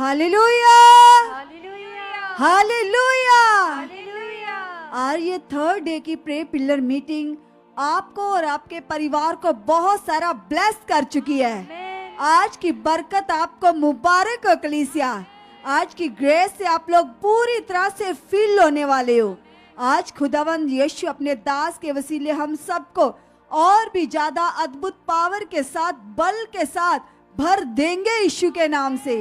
Hallelujah, hallelujah. और ये third day की प्रे पिलर मीटिंग आपको और आपके परिवार को बहुत सारा ब्लेस कर चुकी है। आज की बरकत आपको मुबारक हो कलीसिया। आज की ग्रेस से आप लोग पूरी तरह से फील होने वाले हो। आज खुदावंद यीशु अपने दास के वसीले हम सबको और भी ज्यादा अद्भुत पावर के साथ, बल के साथ भर देंगे यीशु के नाम से।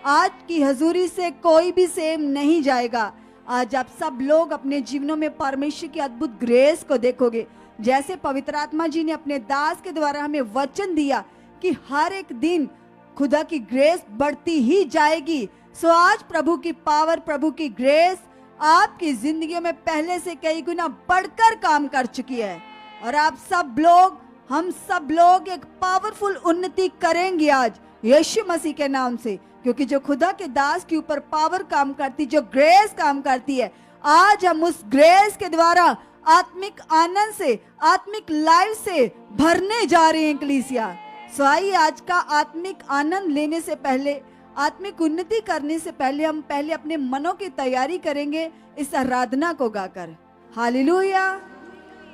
आज की हजूरी से कोई भी सेम नहीं जाएगा। आज आप सब लोग अपने जीवनों में परमेश्वर की अद्भुत ग्रेस को देखोगे। जैसे पवित्र आत्मा जी ने अपने दास के द्वारा हमें वचन दिया कि हर एक दिन खुदा की ग्रेस बढ़ती ही जाएगी। सो आज प्रभु की पावर, प्रभु की ग्रेस आपकी जिंदगी में पहले से कई गुना बढ़कर काम कर चुकी है। और आप सब लोग, हम सब लोग एक पावरफुल उन्नति करेंगे आज यीशु मसीह के नाम से। क्योंकि जो खुदा के दास के ऊपर पावर काम करती, जो ग्रेस काम करती है, आज हम उस ग्रेस के द्वारा आत्मिक आनंद से, आत्मिक लाइफ से भरने जा रहे हैं कलीसिया। सो आइए आज का आत्मिक आनंद लेने से पहले, आत्मिक उन्नति करने से पहले हम पहले अपने मनों की तैयारी करेंगे इस आराधना को गाकर। हालेलुया।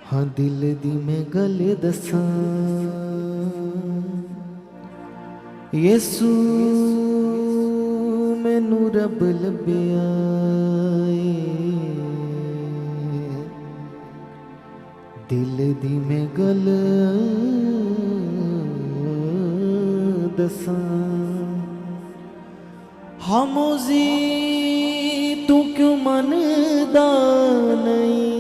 हाँ दिल दी मैं गल दसां यीशु मैनू रब लभ्या दिल दी मैं गल दसां हाँ मौजी तू क्यों मनदा नहीं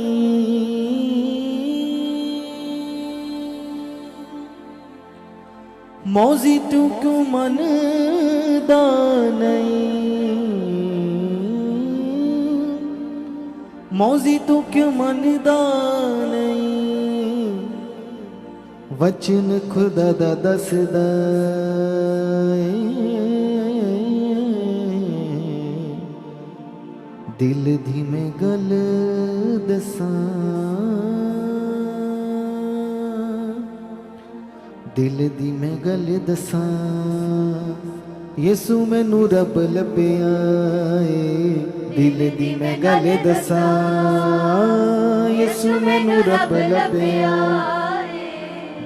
मौजी तू क्यों मनदा नहीं मौजी तू क्यों मनदा नहीं वचन खुदा दा दसदा दिल दी मैं गल दसां दिल दी मैं गल दसां यीशु मैनू रब लभ्या दिल दी मैं गल दसां यीशु मैनू रब लभ्या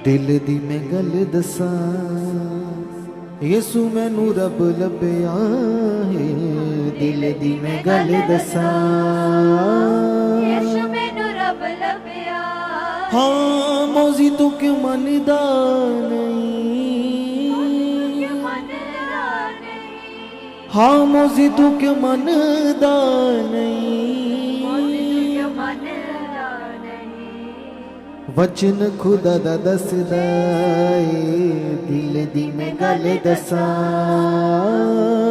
दिल दी मैं गल दसां यीशु मैनू रब लभ्या दिल दी मैं गल दसां यीशु मैनू रब लभ्या हाँ मौजी तू क्यों मनदा नहीं हाँ मौजी तू क्यों मनदा नहीं वचन खुदा दा दसदा दिल दी मैं गल दसां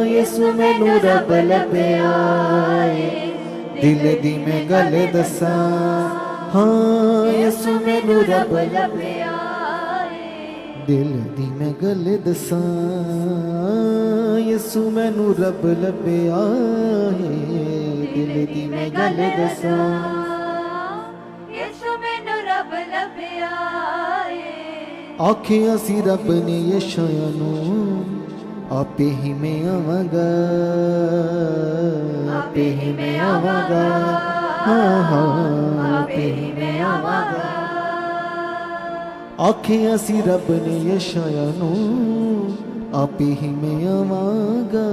यीशु मैनू रब लभ्या दिल दी मैं गल दसां हाँ यीशु मैनू रब लभ्या दिल दी मैं गल दसां यीशु मैनू रब लभ्या दिल दी मैं गल दसां यीशु मैनू रब लभ्या आखिया सी रब ने यशाया नू आपे ही मैं आवांगा आपे ही मैं आवांगा हाँ हाँ आपे ही मैं आवांगा आखिया सी रब ने यशाया नू आपे ही मैं आवांगा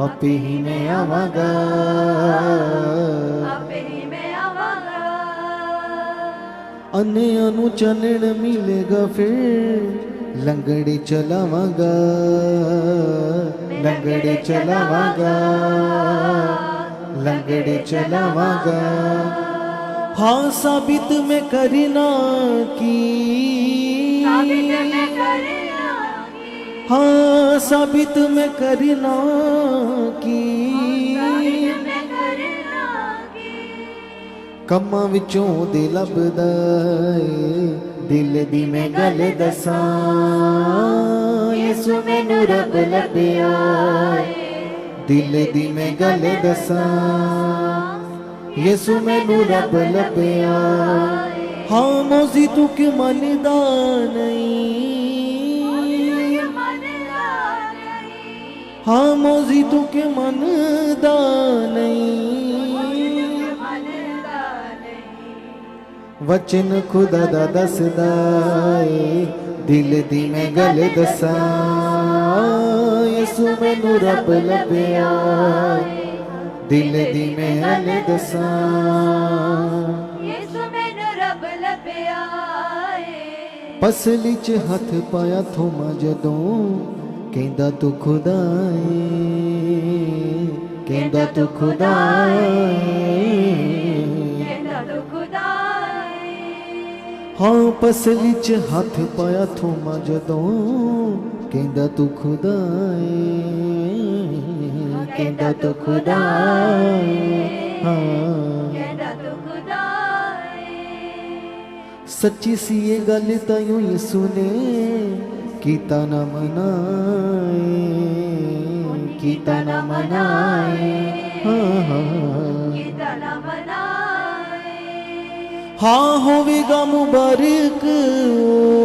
आपे ही मैं आवांगा आपे ही मैं आवांगा अन्नियां नू चानण मिलेगा फिर लंगड़े चलावांगा लंगड़े चलावांगा लंगड़े चलावांगा हाँ साबित मैं करना की हाँ साबित मैं करना की कम्मां विचों दे लभदा दिल दी मैं गल दसां यीशु मैनू रब लभ्या दिल दी मैं गल दसां यीशु मैनू रब लभ्या हाँ मौजी तू क्यों मनदा नहीं हाँ मौजी तू के मन दा नहीं वचन खुदा दा दसदा ए दिल दी मैं गल दसा यसु मैनू रब लभया दिल दी मैं गल दसा यीशु मैनू रब लभया पसली च हथ पाया थोमा जदों कहंदा तू खुदा ए कहंदा तू खुदा कहंदा तू खुदा हाँ पसली च हथ पाया थोमा जदों कहंदा तू खुदा कहंदा तू खुदा हाँ कहंदा तू खुदा सच्ची सी ये गल तायूं यसू ने कीता ना मनाए कीता ना मनाए हाँ हाँ कीता ना मनाए हाँ होवेगा मुबारक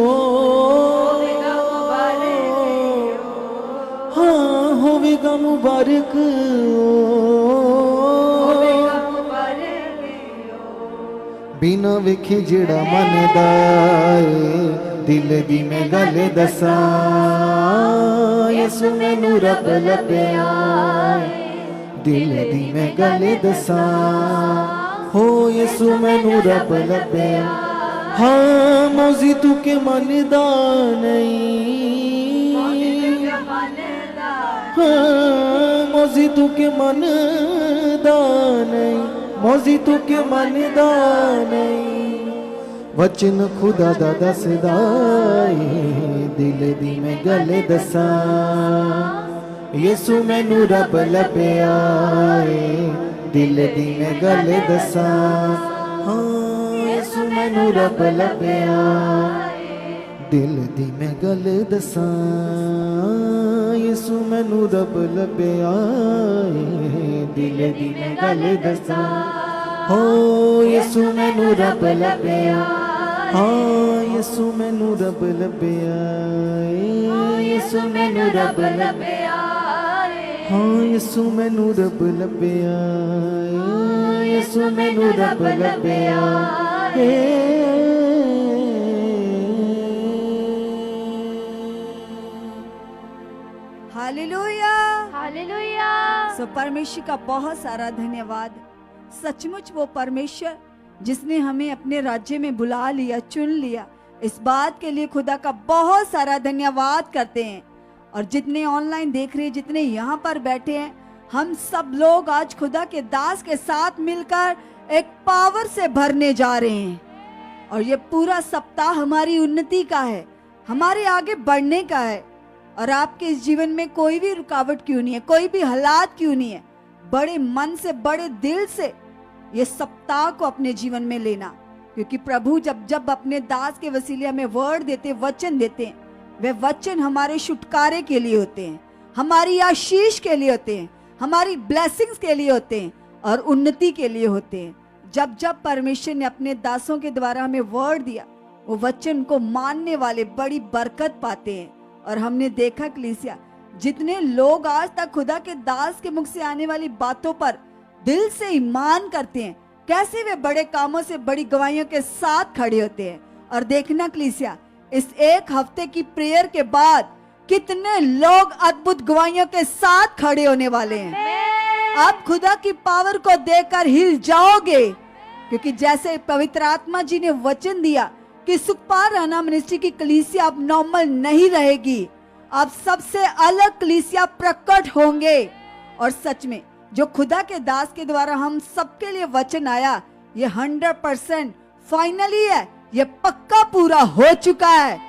होवेगा मुबारक हाँ होवेगा मुबारक होवेगा मुबारक बिना वेखे जेड़ा मनदा ए दिल दी मैं गल दसा यसु मैनू रब लभया दिल दी मैं गल दसा हो यसु मैनू रब लभया हाँ मौजी तू के मनदा नहीं हाँ मौजी तू के मनदा नहीं मौजी तू के मनदा नहीं वचन खुदा दा दसदा ए दिल दी मैं गल दसा यसु मैनू रब लभया ए दिल दी मैं गल दसा हाँ यसु मैनू रब लभया दिल दी मैं गल दसा यसु मैनू रब लभया ए दिल दी मैं गल दसा हो यसु मैनू रब लभया हाँ यसु मैनू रब लभया यसु मैनू रब लभया हाँ यसु मैनू रब लभया यसु मैनू रब लभया हालेलुया। हालेलुया सो परमेश्वर का बहुत सारा धन्यवाद। सचमुच वो परमेश्वर जिसने हमें अपने राज्य में बुला लिया, चुन लिया, इस बात के लिए खुदा का बहुत सारा धन्यवाद करते हैं। और जितने ऑनलाइन देख रहे हैं, जितने यहाँ पर बैठे हैं, हम सब लोग आज खुदा के दास के साथ मिलकर एक पावर से भरने जा रहे हैं। और ये पूरा सप्ताह हमारी उन्नति का है, हमारे आगे बढ़ने का है। और आपके इस जीवन में कोई भी रुकावट क्यों नहीं है, कोई भी हालात क्यों नहीं है, बड़े मन से, बड़े दिल से ये सप्ताह को अपने जीवन में लेना। क्योंकि प्रभु जब जब अपने दास के वसीले हमें वर्ड देते, वचन देते हैं, वे वचन हमारे छुटकारे के लिए होते हैं, हमारी आशीष के लिए होते हैं, हमारी ब्लेसिंग्स के लिए होते हैं और उन्नति के लिए होते हैं। जब जब परमेश्वर ने अपने दासों के द्वारा हमें वर्ड दिया, वो वचन को मानने वाले बड़ी बरकत पाते हैं। और हमने देखा कलीसिया, जितने लोग आज तक खुदा के दास के मुख से आने वाली बातों पर दिल से ईमान करते हैं, कैसे वे बड़े कामों से, बड़ी गवाहियों के साथ खड़े होते हैं। और देखना कलीसिया, इस एक हफ्ते की प्रेयर के बाद कितने लोग अद्भुत गवाहियों के साथ खड़े होने वाले हैं। आप खुदा की पावर को देखकर हिल जाओगे, क्योंकि जैसे पवित्र आत्मा जी ने वचन दिया कि सुखपाल राणा मिनिस्ट्री की कलीसिया अब नॉर्मल नहीं रहेगी, अब सबसे अलग कलीसिया प्रकट होंगे। और सच में जो खुदा के दास के द्वारा हम सबके लिए वचन आया, ये 100% फाइनली है, ये पक्का पूरा हो चुका है।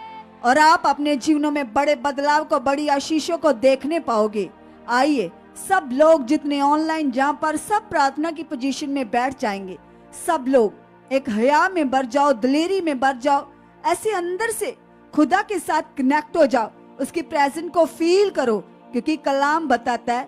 और आप अपने जीवनों में बड़े बदलाव को, बड़ी आशीषों को देखने पाओगे। आइए सब लोग जितने ऑनलाइन, जहाँ पर सब प्रार्थना की पोजीशन में बैठ जाएंगे, सब लोग एक हया में भर जाओ, दिलेरी में भर जाओ, ऐसे अंदर से खुदा के साथ कनेक्ट हो जाओ, उसकी प्रेजेंस को फील करो। क्योंकि कलाम बताता है,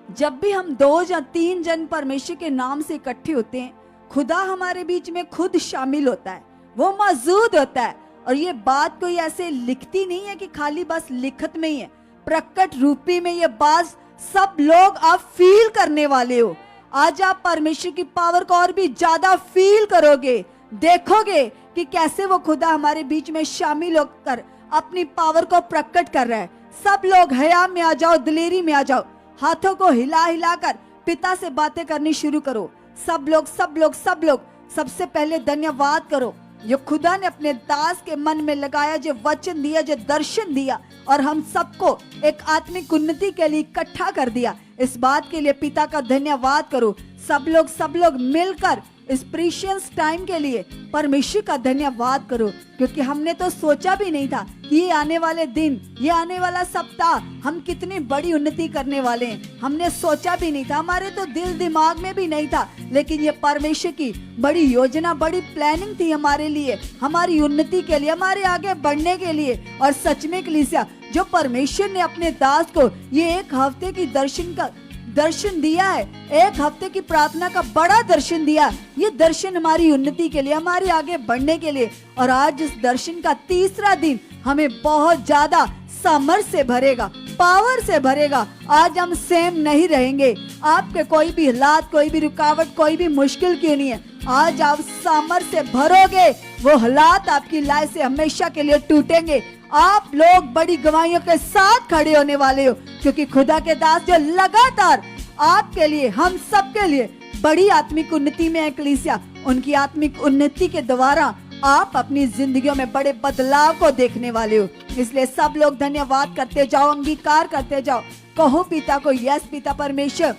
जब भी हम 2 या 3 जन परमेश्वर के नाम से इकट्ठे होते हैं, खुदा हमारे बीच में खुद शामिल होता है, वो मौजूद होता है। और ये बात कोई ऐसे लिखती नहीं है कि खाली बस लिखत में ही है, प्रकट रूपी में ये बात सब लोग आप फील करने वाले हो। आज आप परमेश्वर की पावर को और भी ज्यादा फील करोगे, देखोगे कि कैसे वो खुदा हमारे बीच में शामिल होकर अपनी पावर को प्रकट कर रहा है। सब लोग हया में आ जाओ, दिलेरी में आ जाओ, हाथों को हिला हिला कर पिता से बातें करनी शुरू करो। सब लोग सब लोग सब लोग सबसे पहले धन्यवाद करो जो खुदा ने अपने दास के मन में लगाया, जो वचन दिया, जो दर्शन दिया और हम सबको एक आत्मिक उन्नति के लिए इकट्ठा कर दिया। इस बात के लिए पिता का धन्यवाद करो। सब लोग मिलकर इस प्रीशियस टाइम के लिए परमेश्वर का धन्यवाद करो, क्योंकि हमने तो सोचा भी नहीं था कि ये आने वाले दिन, ये आने वाला सप्ताह हम कितनी बड़ी उन्नति करने वाले हैं। हमने सोचा भी नहीं था, हमारे तो दिल दिमाग में भी नहीं था, लेकिन ये परमेश्वर की बड़ी योजना, बड़ी प्लानिंग थी हमारे लिए, हमारी उन्नति के लिए, हमारे आगे बढ़ने के लिए। और सच में कलीसिया, जो परमेश्वर ने अपने दास को ये एक हफ्ते की दर्शन दिया है, एक हफ्ते की प्रार्थना का बड़ा दर्शन दिया, ये दर्शन हमारी उन्नति के लिए, हमारे आगे बढ़ने के लिए। और आज इस दर्शन का तीसरा दिन हमें बहुत ज्यादा सामर्थ्य से भरेगा, पावर से भरेगा। आज हम सेम नहीं रहेंगे। आपके कोई भी हालात, कोई भी रुकावट, कोई भी मुश्किल क्यों नहीं है, आज आप सामर्थ्य से भरोगे, वो हालात आपकी लाइफ से हमेशा के लिए टूटेंगे। आप लोग बड़ी गवाहियों के साथ खड़े होने वाले हो, क्योंकि खुदा के दास जो लगातार आपके लिए, हम सब के लिए बड़ी आत्मिक उन्नति में है कलीसिया, उनकी आत्मिक उन्नति के द्वारा आप अपनी जिंदगियों में बड़े बदलाव को देखने वाले हो। इसलिए सब लोग धन्यवाद करते जाओ, अंगीकार करते जाओ, कहो पिता को, यस पिता परमेश्वर,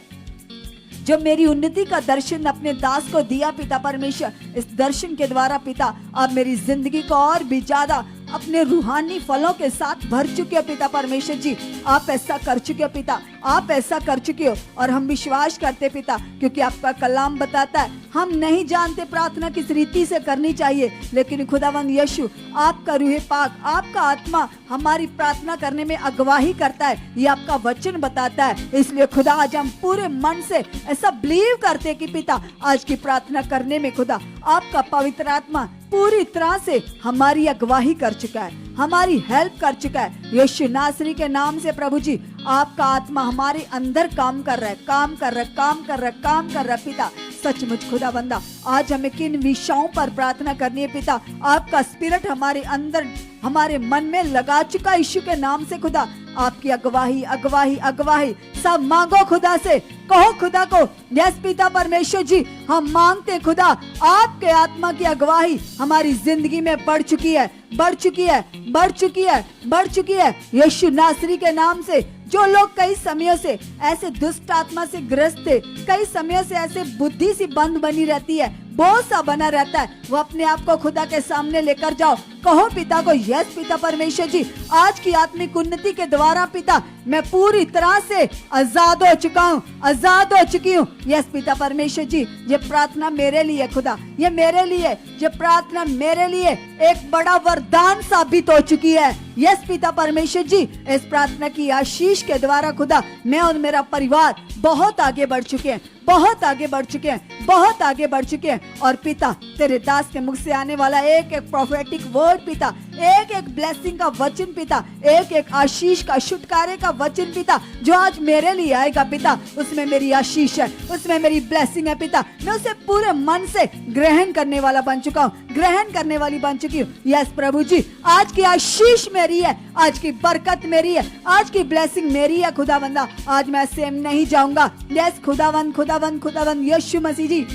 जो मेरी उन्नति का दर्शन अपने दास को दिया पिता परमेश्वर, इस दर्शन के द्वारा पिता आप मेरी जिंदगी को और भी ज्यादा अपने रूहानी फलों के साथ भर चुके हो पिता परमेश्वर जी। आप ऐसा कर चुके हो पिता, आप ऐसा कर चुके हो। और हम विश्वास करते पिता, क्योंकि आपका कलाम बताता है, हम नहीं जानते प्रार्थना किस रीति से करनी चाहिए, लेकिन खुदावंद यीशु आपका रूह पाक, आपका आत्मा हमारी प्रार्थना करने में अगवाही करता है, ये आपका वचन बताता है। इसलिए खुदा आज हम पूरे मन से ऐसा बिलीव करते कि पिता आज की प्रार्थना करने में खुदा आपका पवित्र आत्मा पूरी तरह से हमारी अगवाही कर चुका है, हमारी हेल्प कर चुका है। यीशु नासरी के नाम से प्रभु जी, आपका आत्मा हमारे अंदर काम कर रहा है, काम कर रहा है, काम कर रहा है, काम कर रहा है पिता। सचमुच खुदा बंदा, आज हमें किन विषयों पर प्रार्थना करनी है पिता, आपका स्पिरिट हमारे अंदर, हमारे मन में लगा चुका यीशु के नाम से खुदा। आपकी अगवाही अगवाही अगवाही सब मांगो खुदा से, कहो खुदा को, यस पिता परमेश्वर जी, हम मांगते खुदा आपके आत्मा की अगवाही हमारी जिंदगी में बढ़ चुकी है, बढ़ चुकी है, बढ़ चुकी है, बढ़ चुकी है। यीशु नासरी के नाम से जो लोग कई समयों से ऐसे दुष्ट आत्मा से ग्रस्त थे, कई समयों से ऐसे बुद्धि सी बंद बनी रहती है, बोझ सा बना रहता है, वो अपने आप को खुदा के सामने लेकर जाओ, कहो पिता को, यस पिता परमेश्वर जी, आज की आत्मिक उन्नति के द्वारा पिता मैं पूरी तरह से आजाद हो चुका हूँ, आजाद हो चुकी हूँ। यस पिता परमेश्वर जी, ये प्रार्थना मेरे लिए खुदा, ये मेरे लिए, ये प्रार्थना मेरे लिए एक बड़ा वरदान साबित हो चुकी है। यस पिता परमेश्वर जी, इस प्रार्थना की आशीष के द्वारा खुदा मैं और मेरा परिवार बहुत आगे बढ़ चुके हैं, बहुत आगे बढ़ चुके हैं, बहुत आगे बढ़ चुके हैं। और पिता तेरे दास के मुख से आने वाला एक एक प्रोफेटिक वर्ड पिता, एक एक ब्लेसिंग का वचन पिता, एक एक आशीष का, छुटकारे का वचन पिता, जो आज मेरे लिए आएगा पिता, उसमें मेरी आशीष है, उसमें मेरी ब्लेसिंग है पिता। मैं उसे पूरे मन से ग्रहण करने वाला बन चुका हूँ, ग्रहण करने वाली बन चुकी हूँ। यस प्रभु जी, आज की आशीष मेरी है, आज की बरकत मेरी है, आज की ब्लेसिंग मेरी है खुदावंदा। आज मैं सेम नहीं जाऊंगा। यस खुदावंद खुदावंद खुदावंद यीशु मसीह जी,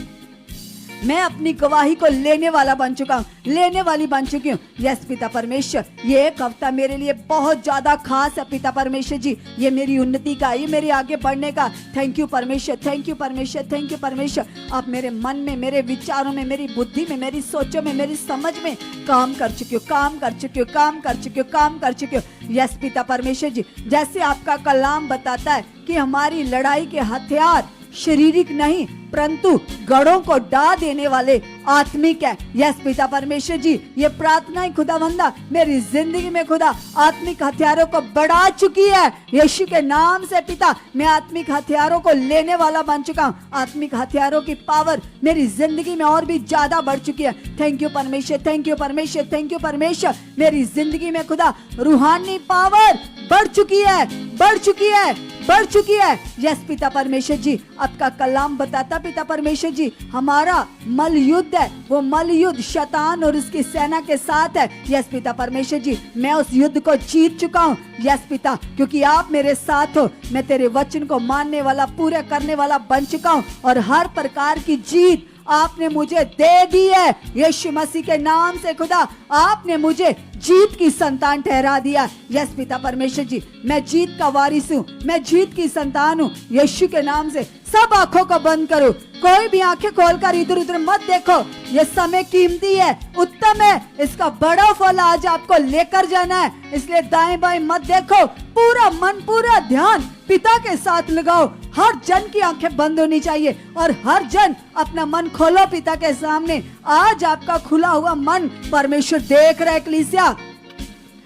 मैं अपनी गवाही को लेने वाला बन चुका हूँ, लेने वाली बन चुकी हूँ। यस पिता परमेश्वर, ये एक हफ्ता मेरे लिए बहुत ज्यादा खास है पिता परमेश्वर जी, ये मेरी उन्नति का, ये मेरे आगे बढ़ने का। थैंक यू परमेश्वर, थैंक यू परमेश्वर, थैंक यू परमेश्वर। आप मेरे मन में, मेरे विचारों में, मेरी बुद्धि में, मेरी सोचों में, मेरी समझ में काम कर चुकी हो, काम कर चुकी हो, काम कर चुकी हो, काम कर चुकी हो। यस पिता परमेश्वर जी, जैसे आपका कलाम बताता है कि हमारी लड़ाई के हथियार शारीरिक नहीं परंतु गढ़ों को ढा देने वाले आत्मिक है। यस पिता परमेश्वर जी, ये प्रार्थनाएं खुदावंदा मेरी जिंदगी में खुदा आत्मिक हथियारों को बढ़ा चुकी है। यीशु के नाम से पिता मैं आत्मिक हथियारों को लेने वाला बन चुका हूँ। आत्मिक हथियारों की पावर मेरी जिंदगी में और भी ज्यादा बढ़ चुकी है। थैंक यू परमेश्वर, थैंक यू परमेश्वर, थैंक यू परमेश्वर। मेरी जिंदगी में खुदा रूहानी पावर बढ़ चुकी है, बढ़ चुकी है, बढ़ चुकी है। यस पिता परमेश्वर जी, आपका कलाम बताता पिता परमेश्वर जी हमारा मल युद्ध है, वो मल युद्ध शैतान और उसकी सेना के साथ है। यस पिता परमेश्वर जी, मैं उस युद्ध को जीत चुका हूँ। यस पिता, क्योंकि आप मेरे साथ हो, मैं तेरे वचन को मानने वाला, पूरा करने वाला बन चुका हूँ और हर प्रकार की जीत आपने मुझे दे दी है। यीशु मसीह के नाम से खुदा आपने मुझे जीत की संतान ठहरा दिया। यस पिता परमेश्वर जी, मैं जीत का वारिस हूँ, मैं जीत की संतान हूँ। यीशु के नाम से सब आंखों को बंद करो, कोई भी आंखें खोलकर इधर उधर मत देखो। ये समय कीमती है, उत्तम है, इसका बड़ा फल आज आपको लेकर जाना है। इसलिए दाएं बाएं मत देखो, पूरा मन पूरा ध्यान पिता के साथ लगाओ। हर जन की आंखें बंद होनी चाहिए और हर जन अपना मन खोलो पिता के सामने। आज आपका खुला हुआ मन परमेश्वर देख रहा है कलीसिया,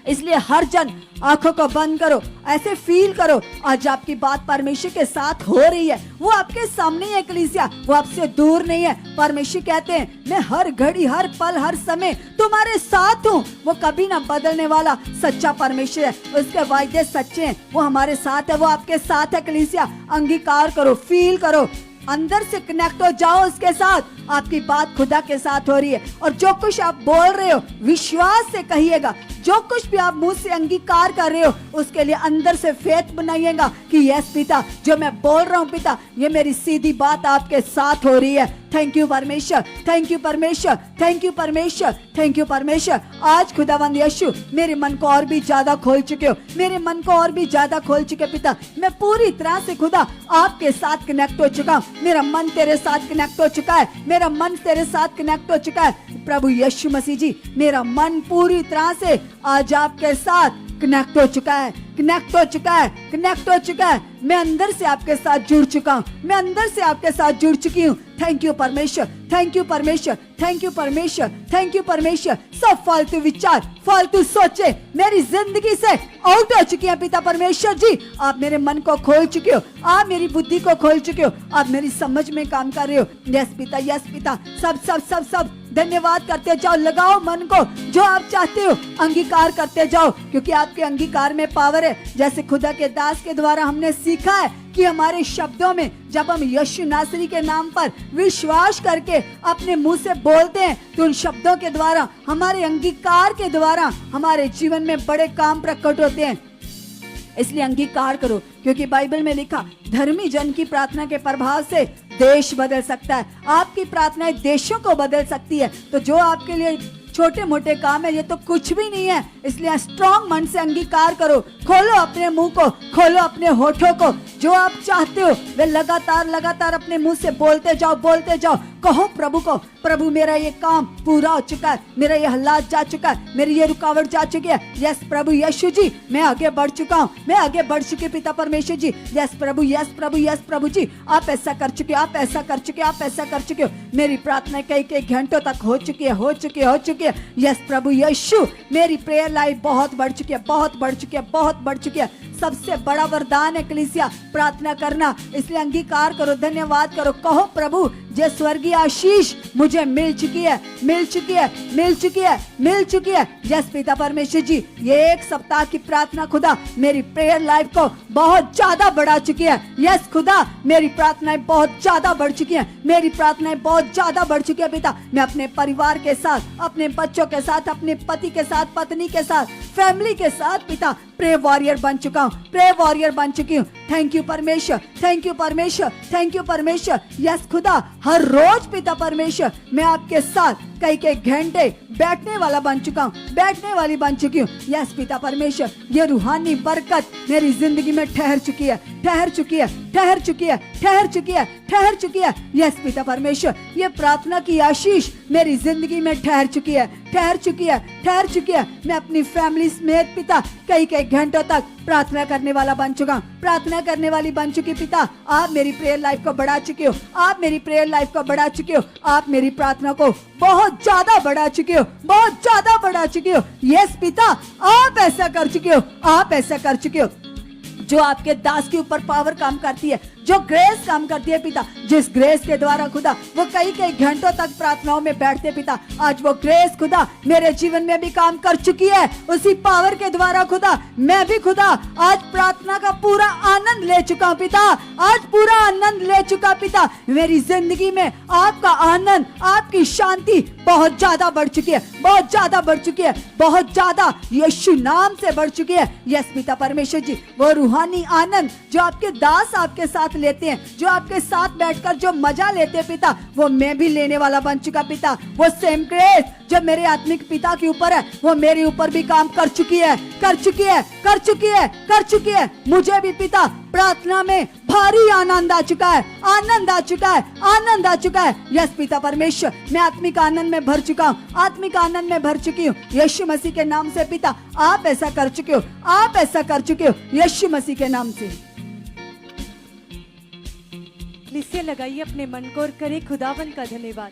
इसलिए हर जन आंखों को बंद करो, ऐसे फील करो आज आपकी बात परमेश्वर के साथ हो रही है। वो आपके सामने है कलीसिया, वो आपसे दूर नहीं है। परमेश्वर कहते हैं मैं हर घड़ी, हर पल, हर समय तुम्हारे साथ हूँ। वो कभी ना बदलने वाला सच्चा परमेश्वर है, उसके वायदे सच्चे हैं, वो हमारे साथ है, वो आपके साथ है। कलीसिया अंगीकार करो, फील करो, अंदर से कनेक्ट हो जाओ उसके साथ। आपकी बात खुदा के साथ हो रही है और जो कुछ आप बोल रहे हो विश्वास से कहिएगा। जो कुछ भी आप मुंह से अंगीकार कर रहे हो उसके लिए अंदर से फेथ बनाइएगा कि यस पिता, जो मैं बोल रहा हूँ पिता, ये मेरी सीधी बात आपके साथ हो रही है। थैंक यू परमेश्वर, थैंक यू परमेश्वर, थैंक यू परमेश्वर, थैंक यू परमेश्वर। आज खुदावंद यीशु मेरे मन को और भी ज्यादा खोल चुके हो, मेरे मन को और भी ज्यादा खोल चुके पिता। मैं पूरी तरह से खुदा आपके साथ कनेक्ट हो चुका हूँ। मेरा मन तेरे साथ कनेक्ट हो चुका है, मेरा मन तेरे साथ कनेक्ट हो चुका है। प्रभु यीशु मसीह जी, मेरा मन पूरी तरह से आज आपके साथ कनेक्ट हो चुका है, कनेक्ट हो चुका है, कनेक्ट हो चुका है। मैं अंदर से आपके साथ जुड़ चुका हूँ, मैं अंदर से आपके साथ जुड़ चुकी हूँ। थैंक यू परमेश्वर, थैंक यू परमेश्वर, थैंक यू परमेश्वर, थैंक यू परमेश्वर। सब फालतू विचार, फालतू सोचे मेरी जिंदगी से आउट हो चुकी हैं पिता परमेश्वर जी। आप मेरे मन को खोल चुके हो, आप मेरी बुद्धि को खोल चुके हो, आप मेरी समझ में काम कर रहे हो। यस पिता, यस पिता, सब सब सब सब धन्यवाद करते जाओ। लगाओ मन को, जो आप चाहते हो अंगीकार करते जाओ, क्योंकि आपके अंगीकार में पावर है। जैसे खुदा के दास के द्वारा हमने सीखा है कि हमारे शब्दों में जब हम यीशु नासरी के नाम पर विश्वास करके अपने मुंह से बोलते हैं तो उन शब्दों के द्वारा, हमारे अंगीकार के द्वारा हमारे जीवन में बड़े काम प्रकट होते हैं। इसलिए अंगीकार करो, क्योंकि बाइबल में लिखा धर्मी जन की प्रार्थना के प्रभाव से देश बदल सकता है। आपकी प्रार्थनाएं देशों को बदल सकती है। तो जो आपके लिए छोटे मोटे काम है ये तो कुछ भी नहीं है। इसलिए स्ट्रॉन्ग मन से अंगीकार करो, खोलो अपने मुंह को, खोलो अपने होठों को। जो आप चाहते हो वे लगातार लगातार अपने मुंह से बोलते जाओ, बोलते जाओ। कहो प्रभु को, प्रभु मेरा ये काम पूरा हो चुका है, मेरा ये हालात जा चुका है, मेरी ये रुकावट जा चुकी है। यस प्रभु यीशु जी, मैं आगे बढ़ चुका हूँ, मैं आगे बढ़ चुकी पिता परमेश्वर जी। यस प्रभु, यस प्रभु, यस प्रभु जी, आप ऐसा कर चुके, आप ऐसा कर चुके, आप ऐसा कर चुके हो। मेरी प्रार्थना कई कई घंटों तक हो चुकी है, हो चुकी है, हो चुकी है। यस प्रभु यीशु, मेरी प्रेयर लाइफ बहुत बढ़ चुकी है, बहुत बढ़ चुकी है, बहुत बढ़ चुकी है। सबसे बड़ा वरदान है कलीसिया प्रार्थना करना। इसलिए अंगीकार करो, धन्यवाद करो, कहो प्रभु जो स्वर्गीय आशीष मुझे मिल चुकी है, मिल चुकी है, मिल चुकी है, मिल चुकी है। यस पिता परमेश्वर जी, ये एक सप्ताह की प्रार्थना खुदा मेरी प्रेयर लाइफ को बहुत ज्यादा बढ़ा चुकी है। यस खुदा, मेरी प्रार्थनाएं बहुत ज्यादा बढ़ चुकी हैं, मेरी प्रार्थनाएं बहुत ज्यादा बढ़ चुकी है पिता। मैं अपने परिवार के साथ, अपने बच्चों के साथ, अपने पति के साथ, पत्नी के साथ, फैमिली के साथ पिता प्रे वॉरियर बन चुका हूँ, प्रे वॉरियर बन चुकी हूँ। थैंक यू परमेश्वर, थैंक यू परमेश्वर, थैंक यू परमेश्वर। यस खुदा, हर रोज पिता परमेश्वर मैं आपके साथ कई कई घंटे बैठने वाला बन चुका हूँ, बैठने वाली बन चुकी हूँ। यस पिता परमेश्वर, ये रूहानी बरकत मेरी जिंदगी में ठहर चुकी है, ठहर चुकी है, ठहर चुकी है, ठहर चुकी है, ठहर चुकी है। यस पिता परमेश्वर, ये प्रार्थना की आशीष मेरी जिंदगी में ठहर चुकी है, ठहर चुकी है, ठहर चुकी है। मैं अपनी फैमिली समेत पिता कई कई घंटों तक प्रार्थना करने वाला बन चुका हूँ, प्रार्थना बढ़िया करने वाली बन चुकी पिता। आप मेरी प्रेयर लाइफ को बढ़ा चुके हो, आप मेरी प्रेयर लाइफ को बढ़ा चुके हो, आप मेरी प्रार्थना को बहुत ज्यादा बढ़ा चुके हो, बहुत ज्यादा बढ़ा चुके हो। यस पिता, आप ऐसा कर चुके हो, आप ऐसा कर चुके हो। जो आपके दास के ऊपर पावर काम करती है, जो ग्रेस काम करती है पिता, जिस ग्रेस के द्वारा खुदा वो कई कई घंटों तक प्रार्थनाओं में बैठते पिता, आज वो ग्रेस खुदा मेरे जीवन में भी काम कर चुकी है। उसी पावर के द्वारा खुदा मैं भी खुदा आज प्रार्थना का पूरा आनंद ले चुका हूं पिता, आज पूरा आनंद ले चुका पिता। मेरी जिंदगी में आपका आनंद, आपकी शांति बहुत ज्यादा बढ़ चुकी है, बहुत ज्यादा बढ़ चुकी है, बहुत ज्यादा यीशु नाम से बढ़ चुकी है। यस पिता परमेश्वर जी, वो रूहानी आनंद जो आपके दास आपके साथ लेते हैं, जो आपके साथ बैठकर जो मजा लेते हैं पिता, वो मैं भी लेने वाला बन चुका पिता। वो सेम ग्रेस जो मेरे आत्मिक पिता के ऊपर है, वो मेरे ऊपर भी काम कर चुकी है, कर चुकी है, कर चुकी है, कर चुकी है। मुझे भी पिता प्रार्थना में भारी आनंद आ चुका है, आनंद आ चुका है, आनंद आ चुका है। यस पिता परमेश्वर, मैं आत्मिक आनंद में भर चुका हूँ, आत्मिक आनंद में भर चुकी हूँ। यीशु मसीह के नाम से पिता आप ऐसा कर चुके हो, आप ऐसा कर चुके हो, यीशु मसीह के नाम से। कलीसिया लगाइए अपने मन को और करे खुदावन का धन्यवाद।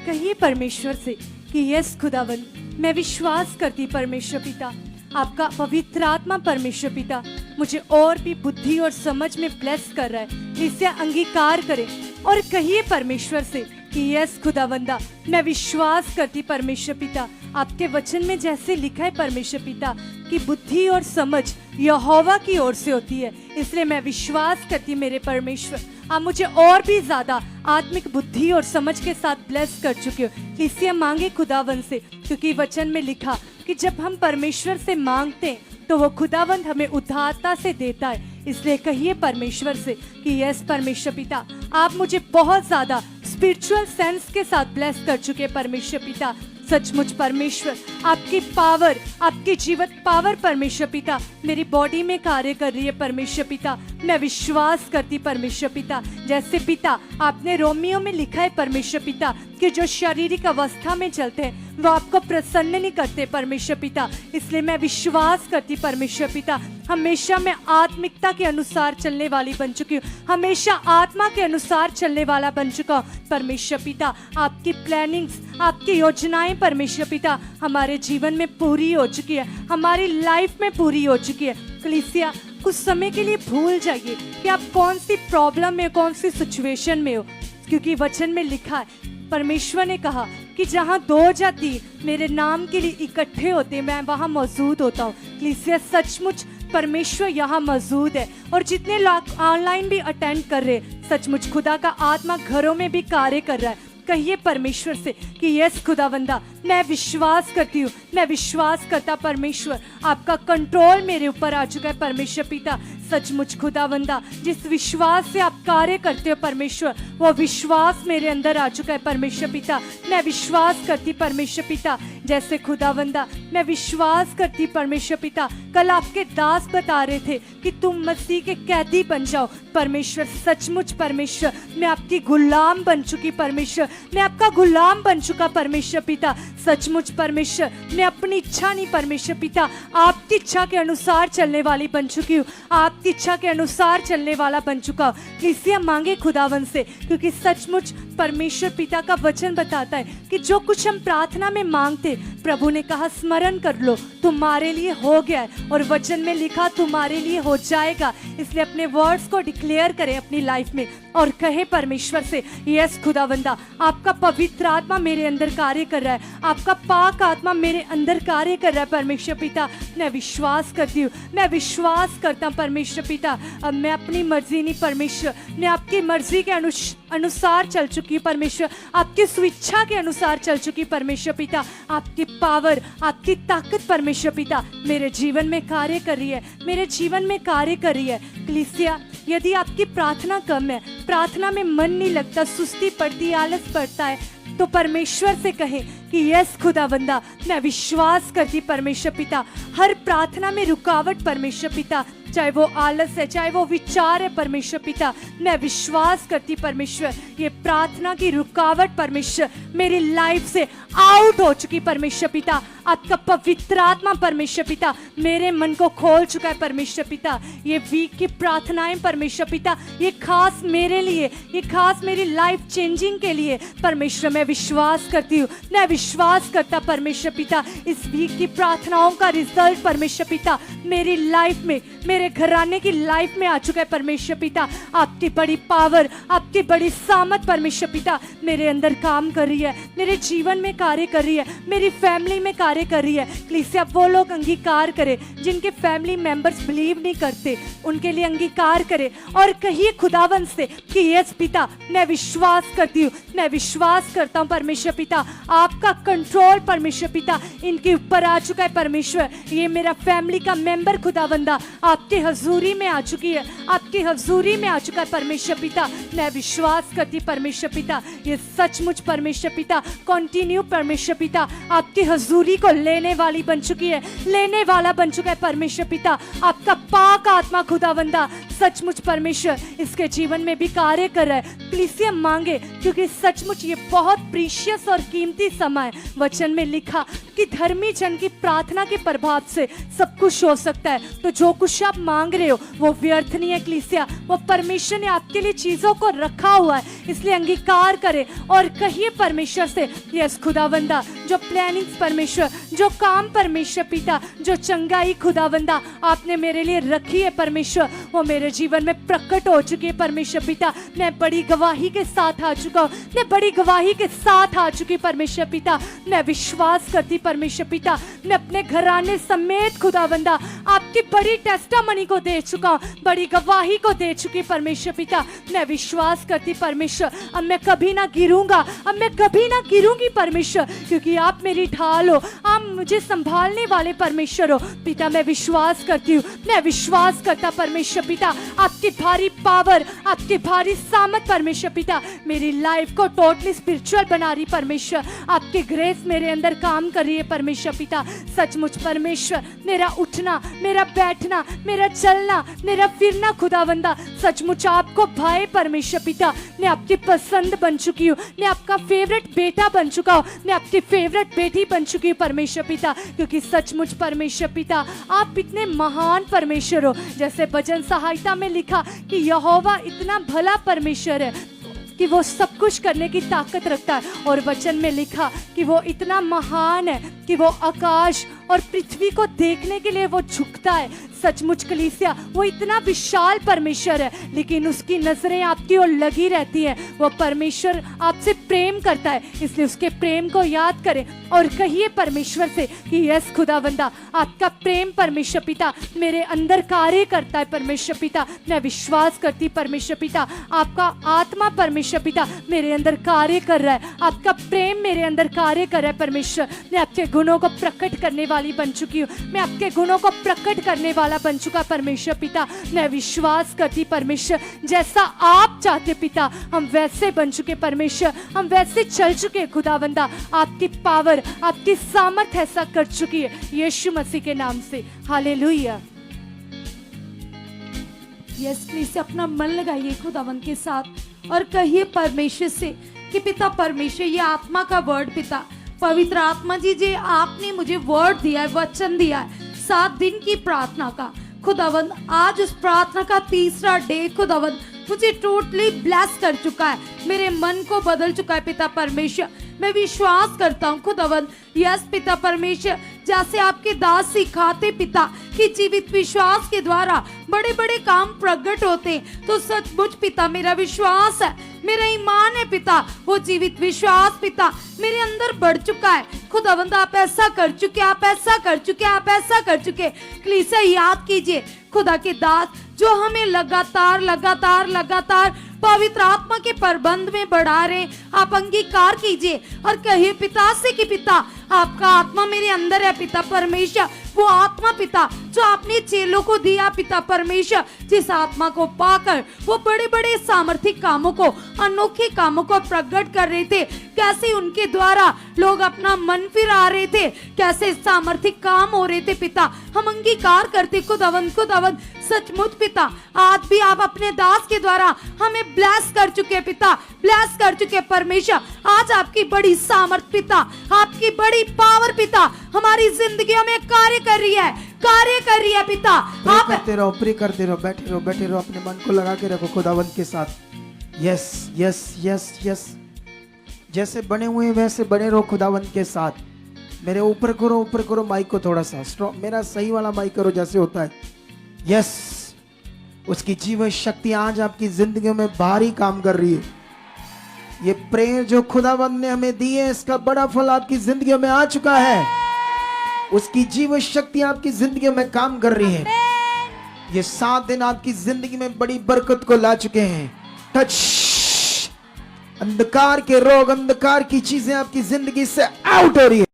कहिए परमेश्वर से कि यस खुदावन, मैं विश्वास करती परमेश्वर पिता, आपका पवित्र आत्मा परमेश्वर पिता मुझे और भी बुद्धि और समझ में ब्लेस कर रहा है। कलीसिया अंगीकार करे और कहिए परमेश्वर से कि यस खुदावंदा, मैं विश्वास करती परमेश्वर पिता, आपके वचन में जैसे लिखा है परमेश्वर पिता कि बुद्धि और समझ यहोवा की ओर से होती है, इसलिए मैं विश्वास करती मेरे परमेश्वर आप मुझे और भी ज्यादा आत्मिक बुद्धि और समझ के साथ ब्लेस कर चुके हो। इसलिए मांगे खुदावन से, क्योंकि वचन में लिखा कि जब हम परमेश्वर से मांगते हैं तो वो खुदावंद हमें उदारता से देता है। इसलिए कहिए परमेश्वर से कि यस परमेश्वर पिता, आप मुझे बहुत ज्यादा स्पिरिचुअल सेंस के साथ ब्लेस कर चुके परमेश्वर पिता। सचमुच परमेश्वर आपकी पावर, आपकी जीवित पावर परमेश्वर पिता मेरी बॉडी में कार्य कर रही है परमेश्वर पिता। मैं विश्वास करती परमेश्वर पिता, जैसे पिता आपने रोमियो में लिखा है परमेश्वर पिता कि जो शारीरिक अवस्था में चलते हैं वो आपको प्रसन्न नहीं करते परमेश्वर पिता। इसलिए मैं विश्वास करती परमेश्वर पिता, हमेशा मैं आत्मिकता के अनुसार चलने वाली बन चुकी हूँ, हमेशा आत्मा के अनुसार चलने वाला बन चुका हूँ परमेश्वर पिता। आपकी प्लानिंग्स, आपकी योजनाएं परमेश्वर पिता हमारे जीवन में पूरी हो चुकी है, हमारी लाइफ में पूरी हो चुकी है। कलीसिया कुछ समय के लिए भूल जाइए कि आप कौन सी प्रॉब्लम में, कौन सी सिचुएशन में हो, क्योंकि वचन में लिखा है, परमेश्वर ने कहा कि जहाँ 2 या 3 मेरे नाम के लिए इकट्ठे होते मैं वहाँ मौजूद होता हूँ। कलीसिया सचमुच परमेश्वर यहाँ मौजूद है, और जितने लोग ऑनलाइन भी अटेंड कर रहे हैं, सचमुच खुदा का आत्मा घरों में भी कार्य कर रहा है। कहिए परमेश्वर से कि यस खुदावंदा, मैं विश्वास करती हूँ, मैं विश्वास करता परमेश्वर आपका कंट्रोल मेरे ऊपर आ चुका है परमेश्वर पिता। सचमुच खुदावंदा, जिस विश्वास से आप कार्य करते हो परमेश्वर, वो विश्वास मेरे अंदर आ चुका है परमेश्वर पिता। मैं विश्वास करती परमेश्वर पिता, जैसे खुदावंदा मैं विश्वास करती परमेश्वर पिता। कल आपके दास बता रहे थे कि तुम मसीह के कैदी बन जाओ परमेश्वर। सचमुच परमेश्वर मैं आपकी गुलाम बन चुकी परमेश्वर, मैं आपका गुलाम बन चुका परमेश्वर पिता। सचमुच परमेश्वर मैं अपनी इच्छा नहीं परमेश्वर पिता, आपकी इच्छा के अनुसार चलने वाली बन चुकी हूँ, आपकी इच्छा के अनुसार चलने वाला बन चुका हूँ। इसलिए मांगे खुदावन से, क्योंकि सचमुच परमेश्वर पिता का वचन बताता है कि जो कुछ हम प्रार्थना में मांगते, प्रभु ने कहा स्मरण कर लो, तुम्हारे लिए हो गया है, और वचन में लिखा तुम्हारे लिए हो जाएगा। इसलिए अपने वर्ड्स को डिक्लेयर करें अपनी लाइफ में और कहे परमेश्वर से, यस खुदावंदा, आपका पवित्र आत्मा मेरे अंदर कार्य कर रहा है, आपका पाक आत्मा मेरे अंदर कार्य कर रहा है परमेश्वर पिता। मैं विश्वास करती हूँ, मैं विश्वास करता हूँ परमेश्वर पिता। अब मैं अपनी मर्जी नहीं परमेश्वर, मैं आपकी मर्जी के अनुसार चल चुकी हूँ परमेश्वर, आपकी स्वेच्छा के अनुसार चल चुकी परमेश्वर पिता। आपकी पावर, आपकी ताकत परमेश्वर पिता मेरे जीवन में कार्य कर रही है, मेरे जीवन में कार्य कर रही है। कलीसिया यदि आपकी प्रार्थना कम है, प्रार्थना में मन नहीं लगता, सुस्ती पड़ती, आलस पड़ता है, तो परमेश्वर से कहें कि यस खुदावंदा, मैं विश्वास करती परमेश्वर पिता, हर प्रार्थना में रुकावट परमेश्वर पिता चाहे वो आलस है, चाहे वो विचार है परमेश्वर पिता, मैं विश्वास करती परमेश्वर ये प्रार्थना की रुकावट परमेश्वर मेरी लाइफ से आउट हो चुकी परमेश्वर पिता। आपका पवित्र आत्मा परमेश्वर पिता मेरे मन को खोल चुका है परमेश्वर पिता। ये वीक की प्रार्थनाएं परमेश्वर पिता ये खास मेरे लिए, ये खास मेरी लाइफ चेंजिंग के लिए परमेश्वर मैं विश्वास करती हूँ, मैं विश्वास करता परमेश्वर पिता इस वीक की प्रार्थनाओं का रिजल्ट परमेश्वर पिता मेरी लाइफ में, मेरे घराने की लाइफ में आ चुका है परमेश्वर पिता। आपकी बड़ी पावर, आपकी बड़ी सामर्थ परमेश्वर पिता मेरे अंदर काम कर रही है, मेरे जीवन में कार्य कर रही है, मेरी फैमिली में कार्य कर रही है। प्लीज अब वो लोग अंगीकार करें जिनके फैमिली मेंबर्स बिलीव नहीं करते, उनके लिए अंगीकार करें और कहिए खुदावन से कि यस पिता मैं विश्वास करती हूँ, मैं विश्वास करता हूँ परमेश्वर पिता आपका कंट्रोल परमेश्वर पिता इनके ऊपर आ चुका है परमेश्वर। ये मेरा फैमिली का मेंबर खुदावंदा आपके हजूरी में आ चुकी है, आपके हजूरी में आ चुका है परमेश्वर पिता। मैं विश्वास करती परमेश्वर पिता ये सचमुच परमेश्वर पिता कंटिन्यू परमेश्वर पिता आपकी हजूरी को लेने वाली बन चुकी है, लेने वाला बन चुका है परमेश्वर पिता। आपका पाक आत्मा खुदावंदा सचमुच परमेश्वर इसके जीवन में भी कार्य कर रहा है। प्लीज ये मांगे क्योंकि सचमुच ये बहुत प्रीशियस और कीमती समय है। वचन में लिखा कि धर्मी जन की प्रार्थना के प्रभाव से सब कुछ हो सकता है। तो जो कुछ आप मांग रहे हो वो व्यर्थ नहीं है क्लीसिया, वो परमेश्वर ने आपके लिए चीजों को रखा हुआ है, इसलिए अंगीकार करें और कहिए परमेश्वर से यस खुदावंदा जो प्लानिंग्स परमेश्वर, जो काम परमेश्वर पिता, जो चंगाई खुदावंदा आपने मेरे लिए रखी है परमेश्वर वो मेरे जीवन में प्रकट हो चुकी है परमेश्वर पिता। मैं बड़ी गवाही के साथ आ चुका हूँ, मैं बड़ी गवाही के साथ आ चुकी परमेश्वर पिता। मैं विश्वास करती परमेश्वर पिता मैं अपने घराने समेत खुदावंदा आपकी बड़ी टेस्टामनी को दे चुका हूँ, बड़ी गवाही को दे चुकी परमेश्वर पिता। मैं विश्वास करती परमेश्वर अब मैं कभी ना गिरूंगा, अब मैं कभी ना गिरूंगी परमेश्वर क्योंकि आप मेरी ढाल हो, आप मुझे संभालने वाले परमेश्वर हो पिता। मैं विश्वास करती हूँ, मैं विश्वास करता परमेश्वर पिता आपकी भारी पावर, आपकी भारी सामर्थ परमेश्वर पिता मेरी लाइफ को टोटली स्पिरिचुअल बना रही परमेश्वर। आपकी ग्रेस मेरे अंदर काम कर रही है परमेश्वर पिता। सचमुच परमेश्वर मेरा उठना, मेरा बैठना, मेरा चलना, मेरा फिरना खुदावंदा सचमुच आपको भाई परमेश्वर पिता। मैं आपकी पसंद बन चुकी हूँ, मैं आपका फेवरेट बेटा बन चुका हूँ, मैं आपकी फेवरेट बेटी बन चुकी हूँ परमेश्वर पिता क्योंकि सचमुच परमेश्वर पिता आप इतने महान परमेश्वर हो। जैसे भजन सहायता में लिखा कि यहोवा इतना भला परमेश्वर है कि वो सब कुछ करने की ताकत रखता है और वचन में लिखा कि वो इतना महान है कि वो आकाश और पृथ्वी को देखने के लिए वो झुकता है। सचमुच कलीसिया वो इतना विशाल परमेश्वर है लेकिन उसकी नजरें आपकी ओर लगी रहती हैं। वो परमेश्वर आपसे प्रेम करता है इसलिए उसके प्रेम को याद करें और कहिए परमेश्वर से कि यस खुदावंदा आपका प्रेम परमेश्वर पिता मेरे अंदर कार्य करता है परमेश्वर पिता। मैं विश्वास करती परमेश्वर पिता आपका आत्मा परमेश्वर पिता मेरे अंदर कार्य कर रहा है, आपका प्रेम मेरे अंदर कार्य कर रहा है परमेश्वर। मैं आपके गुणों को प्रकट करने वाली बन चुकी हूँ, मैं आपके गुणों को प्रकट करने वाला बन चुका परमेश्वर पिता। मैं विश्वास करती परमेश्वर जैसा आप चाहते पिता हम वैसे बन चुके परमेश्वर, हम वैसे चल चुके खुदावंदा। आपकी पावर, आपकी सामर्थ ऐसा कर चुकी है यीशु मसीह के नाम से। हालेलुया। यस प्लीज अपना मन लगाइए खुदावन के साथ और कहिए परमेश्वर से कि पिता परमेश्वर ये आत्मा का वर्ड पिता पवित्र आत्मा जी जे आपने मुझे वर्ड दिया है, वचन दिया है 7 दिन की प्रार्थना का खुदावन। आज उस प्रार्थना का तीसरा डे खुदावन मुझे टोटली ब्लेस कर चुका है, मेरे मन को बदल चुका है पिता परमेश्वर। मैं विश्वास करता हूँ खुदावन यस पिता परमेश्वर जैसे आपके दास सिखाते पिता कि जीवित विश्वास के द्वारा बड़े बड़े काम प्रकट होते तो सचमुच पिता मेरा विश्वास है, मेरा ईमान है पिता वो जीवित विश्वास पिता मेरे अंदर बढ़ चुका है खुदावंद। आप ऐसा कर चुके, आप ऐसा कर चुके, आप ऐसा कर चुके। प्लीज याद कीजिए खुदा के दास जो हमें लगातार लगातार लगातार पवित्र आत्मा के प्रबंध में बढ़ा रहे। आप अंगीकार कीजिए और कहिए पिता से कि पिता आपका आत्मा मेरे अंदर है पिता परमेश्वर। वो आत्मा पिता जो आपने चेलों को दिया पिता परमेश्वर, जिस आत्मा को पाकर वो बड़े बड़े सामर्थ्य कामों को, अनोखे कामों को प्रकट कर रहे थे। कैसे उनके द्वारा लोग अपना मन फिरा रहे थे, कैसे सामर्थ्य काम हो रहे थे पिता। हम अंगीकार करते खुदावंद खुदावंद सचमुच पिता आज भी आप अपने दास के द्वारा हमें ब्लेस कर चुके हैं पिता, ब्लेस कर चुके हैं परमेश्वर। आज आपकी बड़ी सामर्थ पिता, आपकी बड़ी पावर पिता हमारी जिंदगियों में कार्य कर रही है, कार्य कर रही है पिता। प्रे आप करते रहो, प्रे करते रहो, बैठे रहो, अपने मन को लगा के रखो खुदावंत के साथ। यस यस यस यस, जैसे बने हुए हैं वैसे बने रहो खुदावंत के साथ। मेरे ऊपर करो माइक को थोड़ा सा स्ट्रॉन्ग, मेरा सही वाला माइक करो जैसे होता है। यस, उसकी जीवन शक्ति आज आपकी जिंदगी में भारी काम कर रही है। ये प्रेयर जो खुदावंत ने हमें दी है, इसका बड़ा फल आपकी जिंदगी में आ चुका है। उसकी जीवन शक्ति आपकी जिंदगी में काम कर रही है। ये 7 दिन आपकी जिंदगी में बड़ी बरकत को ला चुके हैं। टच, अंधकार के रोग, अंधकार की चीजें आपकी जिंदगी से आउट हो रही है।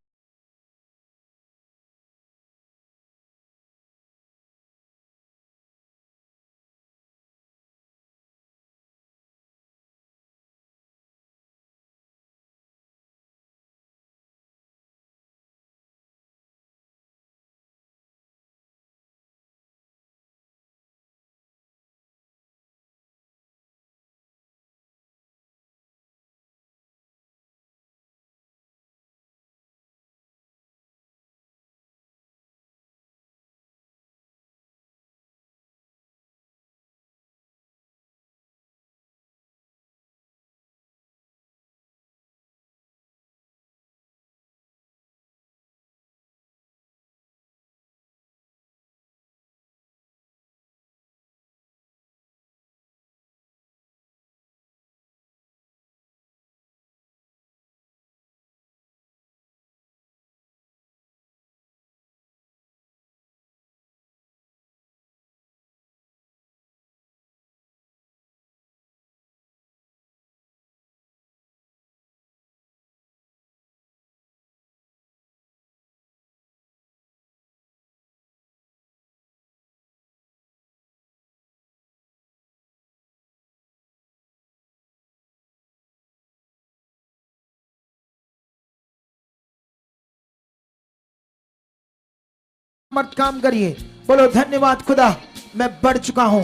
मत काम करिए, बोलो धन्यवाद खुदा, मैं बढ़ चुका हूं,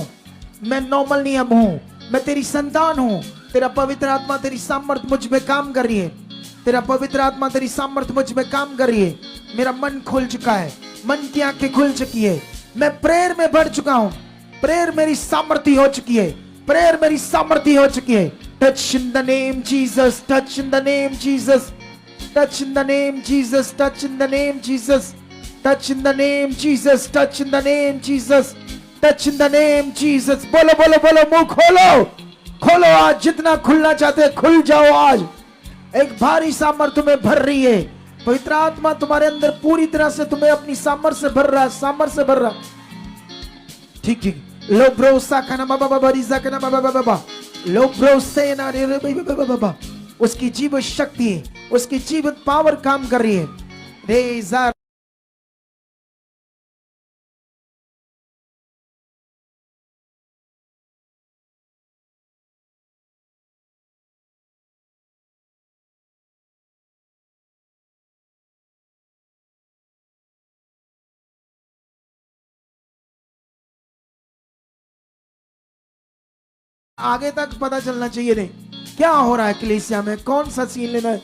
मैं नॉर्मल नहीं अब हूं, मैं तेरी संतान हूं। तेरा पवित्र आत्मा, तेरी सामर्थ मुझ में काम कर रही है। तेरा पवित्र आत्मा, तेरी सामर्थ मुझ में काम कर रही है। मेरा मन खुल चुका है, मन की आंखें खुल चुकी है। मैं प्रेयर में बढ़ चुका हूं, प्रेयर मेरी सामर्थी हो चुकी है, प्रेयर मेरी सामर्थी हो चुकी है। Touch in the name Jesus, touch in the name Jesus, touch in the name Jesus, touch in the name Jesus, touch in the name Jesus, touch in the name Jesus, touch in the name Jesus. बोलो बोलो बोलो, मुंह खोलो, खोलो। आज जितना खुलना चाहते खुल जाओ। आज एक भारी सामर्थ तुम्हें भर रही है। पवित्र आत्मा तुम्हारे अंदर पूरी तरह से तुम्हें अपनी सामर्थ से भर रहा है, सामर्थ से भर रहा। ठीक ठीक, लो ब्रो साकना बाबा बाबा रिजा कना बाबा बाबा, लो ब्रो से ना रे बाबा बाबा। उसकी जीवन शक्ति, उसकी जीवन पावर काम कर रही है। रेजा आगे तक पता चलना चाहिए नहीं क्या हो रहा है कलीसिया में, कौन सा सीन लेना है।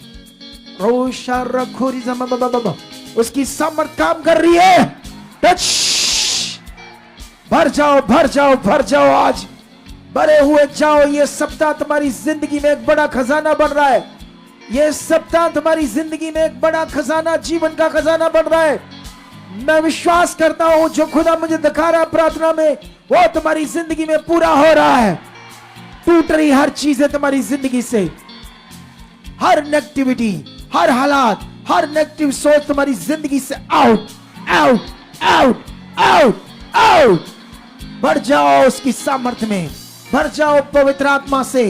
रोशा रखोरी जमा बाबा बाबा, उसकी सामर्थ काम कर रही है। टच, भर जाओ भर जाओ भर जाओ, आज भरे हुए जाओ। ये सप्ताह तुम्हारी जिंदगी में एक बड़ा खजाना बन रहा है। ये सप्ताह तुम्हारी जिंदगी में एक बड़ा खजाना, जीवन का खजाना बन रहा है। मैं विश्वास करता हूं जो खुदा मुझे दिखा रहा है प्रार्थना में, वो तुम्हारी जिंदगी में पूरा हो रहा है। टूट रही हर चीज है तुम्हारी जिंदगी से, हर नेगेटिविटी, हर हालात, हर नेगेटिव सोच तुम्हारी जिंदगी से out out out out out. भर जाओ उसकी सामर्थ्य में, भर जाओ पवित्र आत्मा से।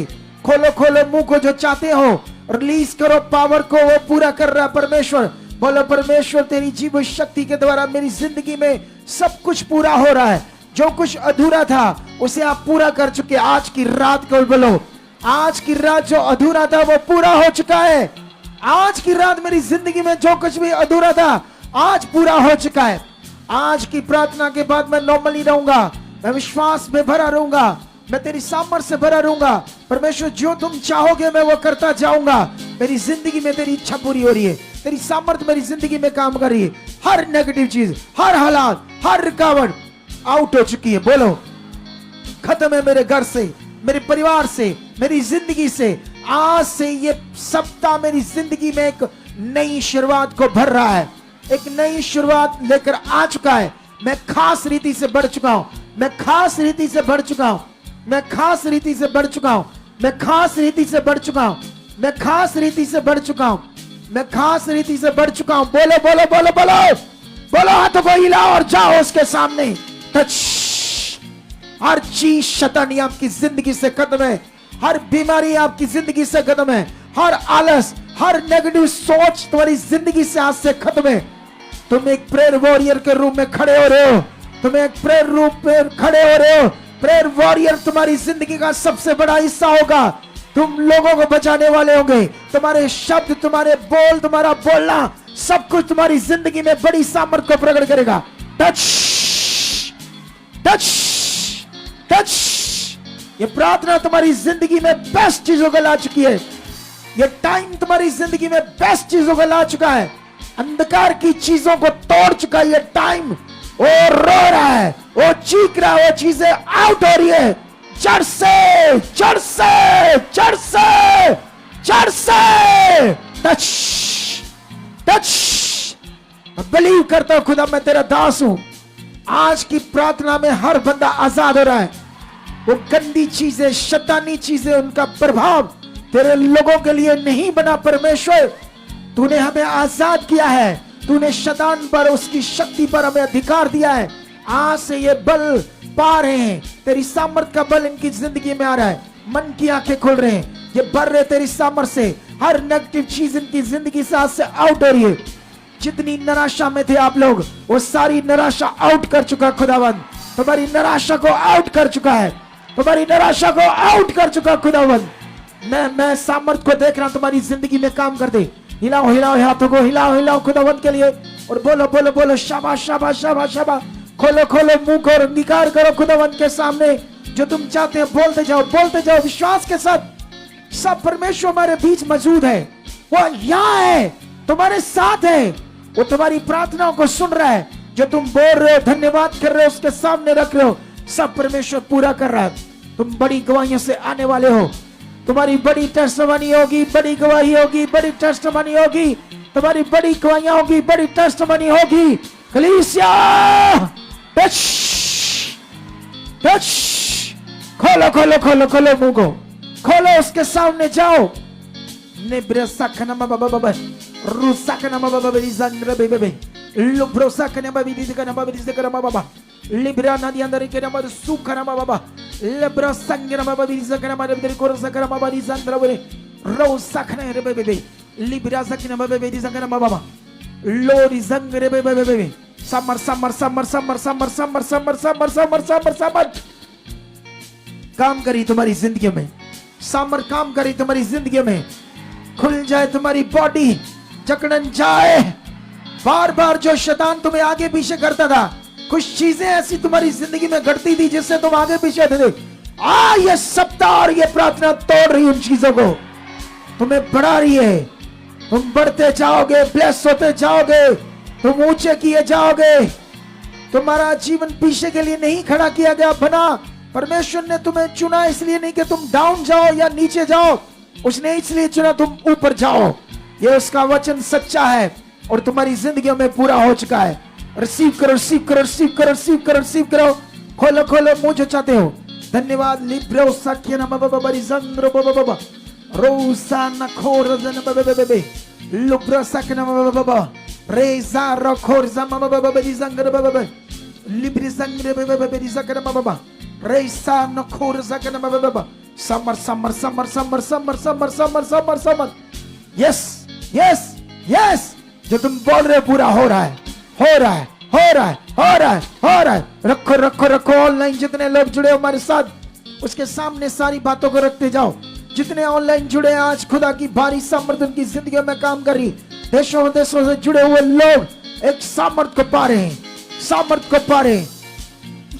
खोलो खोलो मुंह को, जो चाहते हो रिलीज करो पावर को, वो पूरा कर रहा है परमेश्वर। बोलो परमेश्वर तेरी जीवन शक्ति के द्वारा मेरी जिंदगी में सब कुछ पूरा हो रहा है। जो कुछ अधूरा था उसे आप पूरा कर चुके। आज की रात को बोलो, आज की रात जो अधूरा था वो पूरा हो चुका है। आज की रात मेरी जिंदगी में जो कुछ भी अधूरा था आज पूरा हो चुका है। आज की प्रार्थना के बाद मैं नॉर्मल नहीं रहूंगा, मैं विश्वास में भरा रहूंगा, मैं तेरी सामर्थ से भरा रहूंगा। परमेश्वर जो तुम चाहोगे मैं वो करता जाऊंगा। मेरी जिंदगी में तेरी इच्छा पूरी हो रही है, तेरी सामर्थ मेरी जिंदगी में काम कर रही है। हर नेगेटिव चीज, हर हालात, हर रुकावट आउट हो चुकी है। बोलो खत्म है मेरे घर से, मेरे परिवार से, मेरी जिंदगी से। आज से ये सप्ताह मेरी जिंदगी में एक नई शुरुआत को भर रहा है, एक नई शुरुआत लेकर आ चुका है। मैं खास रीति से बढ़ चुका हूं, मैं खास रीति से बढ़ चुका हूं, मैं खास रीति से बढ़ चुका हूं, मैं खास रीति से बढ़ चुका हूं, मैं खास रीति से बढ़ चुका हूं, मैं खास रीति से बढ़ चुका हूं। बोलो बोलो बोलो बोलो बोलो, हाथों को हिलाओ और जाओ उसके सामने। टच। हर चीज शैतानी आपकी जिंदगी से खत्म है, हर बीमारी आपकी जिंदगी से खत्म है, हर आलस, हर नेगेटिव सोच तुम्हारी जिंदगी से आज से खत्म है। तुम एक प्रेयर वॉरियर के रूप में खड़े हो रहे हो, तुम एक प्रेयर रूप में खड़े हो रहे हो। प्रेयर वॉरियर तुम्हारी जिंदगी का सबसे बड़ा हिस्सा होगा। तुम लोगों को बचाने वाले होंगे। तुम्हारे शब्द, तुम्हारे बोल, तुम्हारा बोलना, सब कुछ तुम्हारी जिंदगी में बड़ी सामर्थ को प्रकट करेगा। Touch touch touch. ये प्रार्थना तुम्हारी जिंदगी में बेस्ट चीजों को ला चुकी है। ये टाइम तुम्हारी जिंदगी में बेस्ट चीजों को ला चुका है। अंधकार की चीजों को तोड़ चुका है ये टाइम। वो रो रहा है, वो चीख रहा है, वो चीजें आउट हो रही है। जड़ से जड़ से जड़ से जड़ से। Touch touch. बिलीव करता हूं खुदा मैं तेरा दास हूं। आज की प्रार्थना में हर बंदा आजाद हो रहा है। वो गंदी चीजें, शैतानी चीजें, उनका प्रभाव तेरे लोगों के लिए नहीं बना। परमेश्वर तूने हमें आजाद किया है, तूने शैतान पर, उसकी शक्ति पर हमें अधिकार दिया है। आज से ये बल पा रहे हैं, तेरी सामर्थ का बल इनकी जिंदगी में आ रहा है। मन की आंखें खुल रहे हैं, ये बढ़ रहे तेरी सामर्थ से। हर नेगेटिव चीज इनकी जिंदगी से आज से आउट हो रही है। जितनी निराशा में थे आप लोग, वो सारी निराशा आउट कर चुका खुदावंद। तुम्हारी निराशा को आउट कर चुका है, तुम्हारी निराशा को आउट कर चुका खुदावंद। मैं सामर्थ को देख रहा हूं तुम्हारी जिंदगी में काम कर दे। हिलाओ हिलाओ हाथों को, हिलाओ हिलाओ खुदावंद के लिए और बोलो बोलो बोलो शाबाश शाबाश शाबाश शाबाश। खोलो खोलो मुंह को और अंगीकार करो खुदावंद के सामने। जो तुम चाहते हो बोलते जाओ, बोलते जाओ विश्वास के साथ। सब परमेश्वर हमारे बीच मौजूद है, वो यहाँ है, तुम्हारे साथ है। वो तुम्हारी प्रार्थनाओं को सुन रहा है। जो तुम बोल रहे हो, धन्यवाद कर रहे हो, उसके सामने रख रहे हो, सब परमेश्वर पूरा कर रहा है। तुम बड़ी गवाहियों से आने वाले हो। तुम्हारी बड़ी टेस्टमनी होगी, बड़ी गवाही होगी, बड़ी टेस्टमनी होगी, तुम्हारी बड़ी गवाहियां होगी, बड़ी टेस्टमनी होगी। कलीसिया टच टच। खोलो खोलो खोलो खोलो मुंह को, खोलो उसके सामने जाओ। नेब्रसा कनमा बाबा बाबा रुसा कनमा बाबा रिजंद्र बेबे लुब्रोसा कनमा बिदी कनमा बिदी कनमा बाबा लिब्रा नदी अंदर के नंबर सुखरमा बाबा लेब्रा संगना बाबा बिदी कनमा बिदी कोरसा कनमा बाबा रिजंद्र बेबे रोसा कने रे बेबे लिब्रा सकना बाबा बिदी कनमा बाबा लोरी जंगरे बेबे बेबे समर समर समर समर समर समर समर समर समर समर समर। काम करी तुम्हारी जिंदगी में, सामर काम करी तुम्हारी जिंदगी में। खुल जाए तुम्हारी बॉडी, जकड़न जाए। बार बार जो शैतान तुम्हें आगे पीछे करता था, कुछ चीजें ऐसी तुम्हारी जिंदगी में घटती थी जिससे तुम आगे पीछे थे। ये सप्ताह और ये प्रार्थना तोड़ रही उन चीजों को, तुम्हें बढ़ा रही है। तुम बढ़ते जाओगे, ब्लेस होते जाओगे, तुम ऊंचे किए जाओगे। तुम्हारा जीवन पीछे के लिए नहीं खड़ा किया गया बना। परमेश्वर ने तुम्हें चुना इसलिए नहीं कि तुम डाउन जाओ या नीचे जाओ, उसने इसलिए चुना तुम ऊपर जाओ। ये उसका वचन सच्चा है और तुम्हारी जिंदगी में पूरा हो चुका है। रिसीव करो रिसीव करो रिसीव करो रिसीव करो रिसीव करो। खोलो खोलो मुंह जो चाहते हो। धन्यवाद। लिब्रो सख्य नम बाबा रिजंद्र बाबा बाबा रोसा नखोर जन बाबा बाबा लुब्रो सख्य नम बाबा रेजा रखोर जम बाबा बाबा रिजंद्र बाबा बाबा लिब्रि संग्रे बाबा बाबा रिजंद्र बाबा बाबा रेसा नखोर जन बाबा बाबा समर समर समर समर समर समर समर समर समर। यस यस यस, जो तुम बोल रहे हो पूरा हो रहा है, हो रहा है, हो रहा है, हो रहा है, हो रहा है। रखो रखो रखो। ऑनलाइन जितने लोग जुड़े हो हमारे साथ, उसके सामने सारी बातों को रखते जाओ। जितने ऑनलाइन जुड़े आज खुदा की भारी सामर्थ उनकी जिंदगी में काम कर रही। देशों देशों से जुड़े हुए लोग एक सामर्थ को पा रहे हैं, सामर्थ को पा रहे हैं।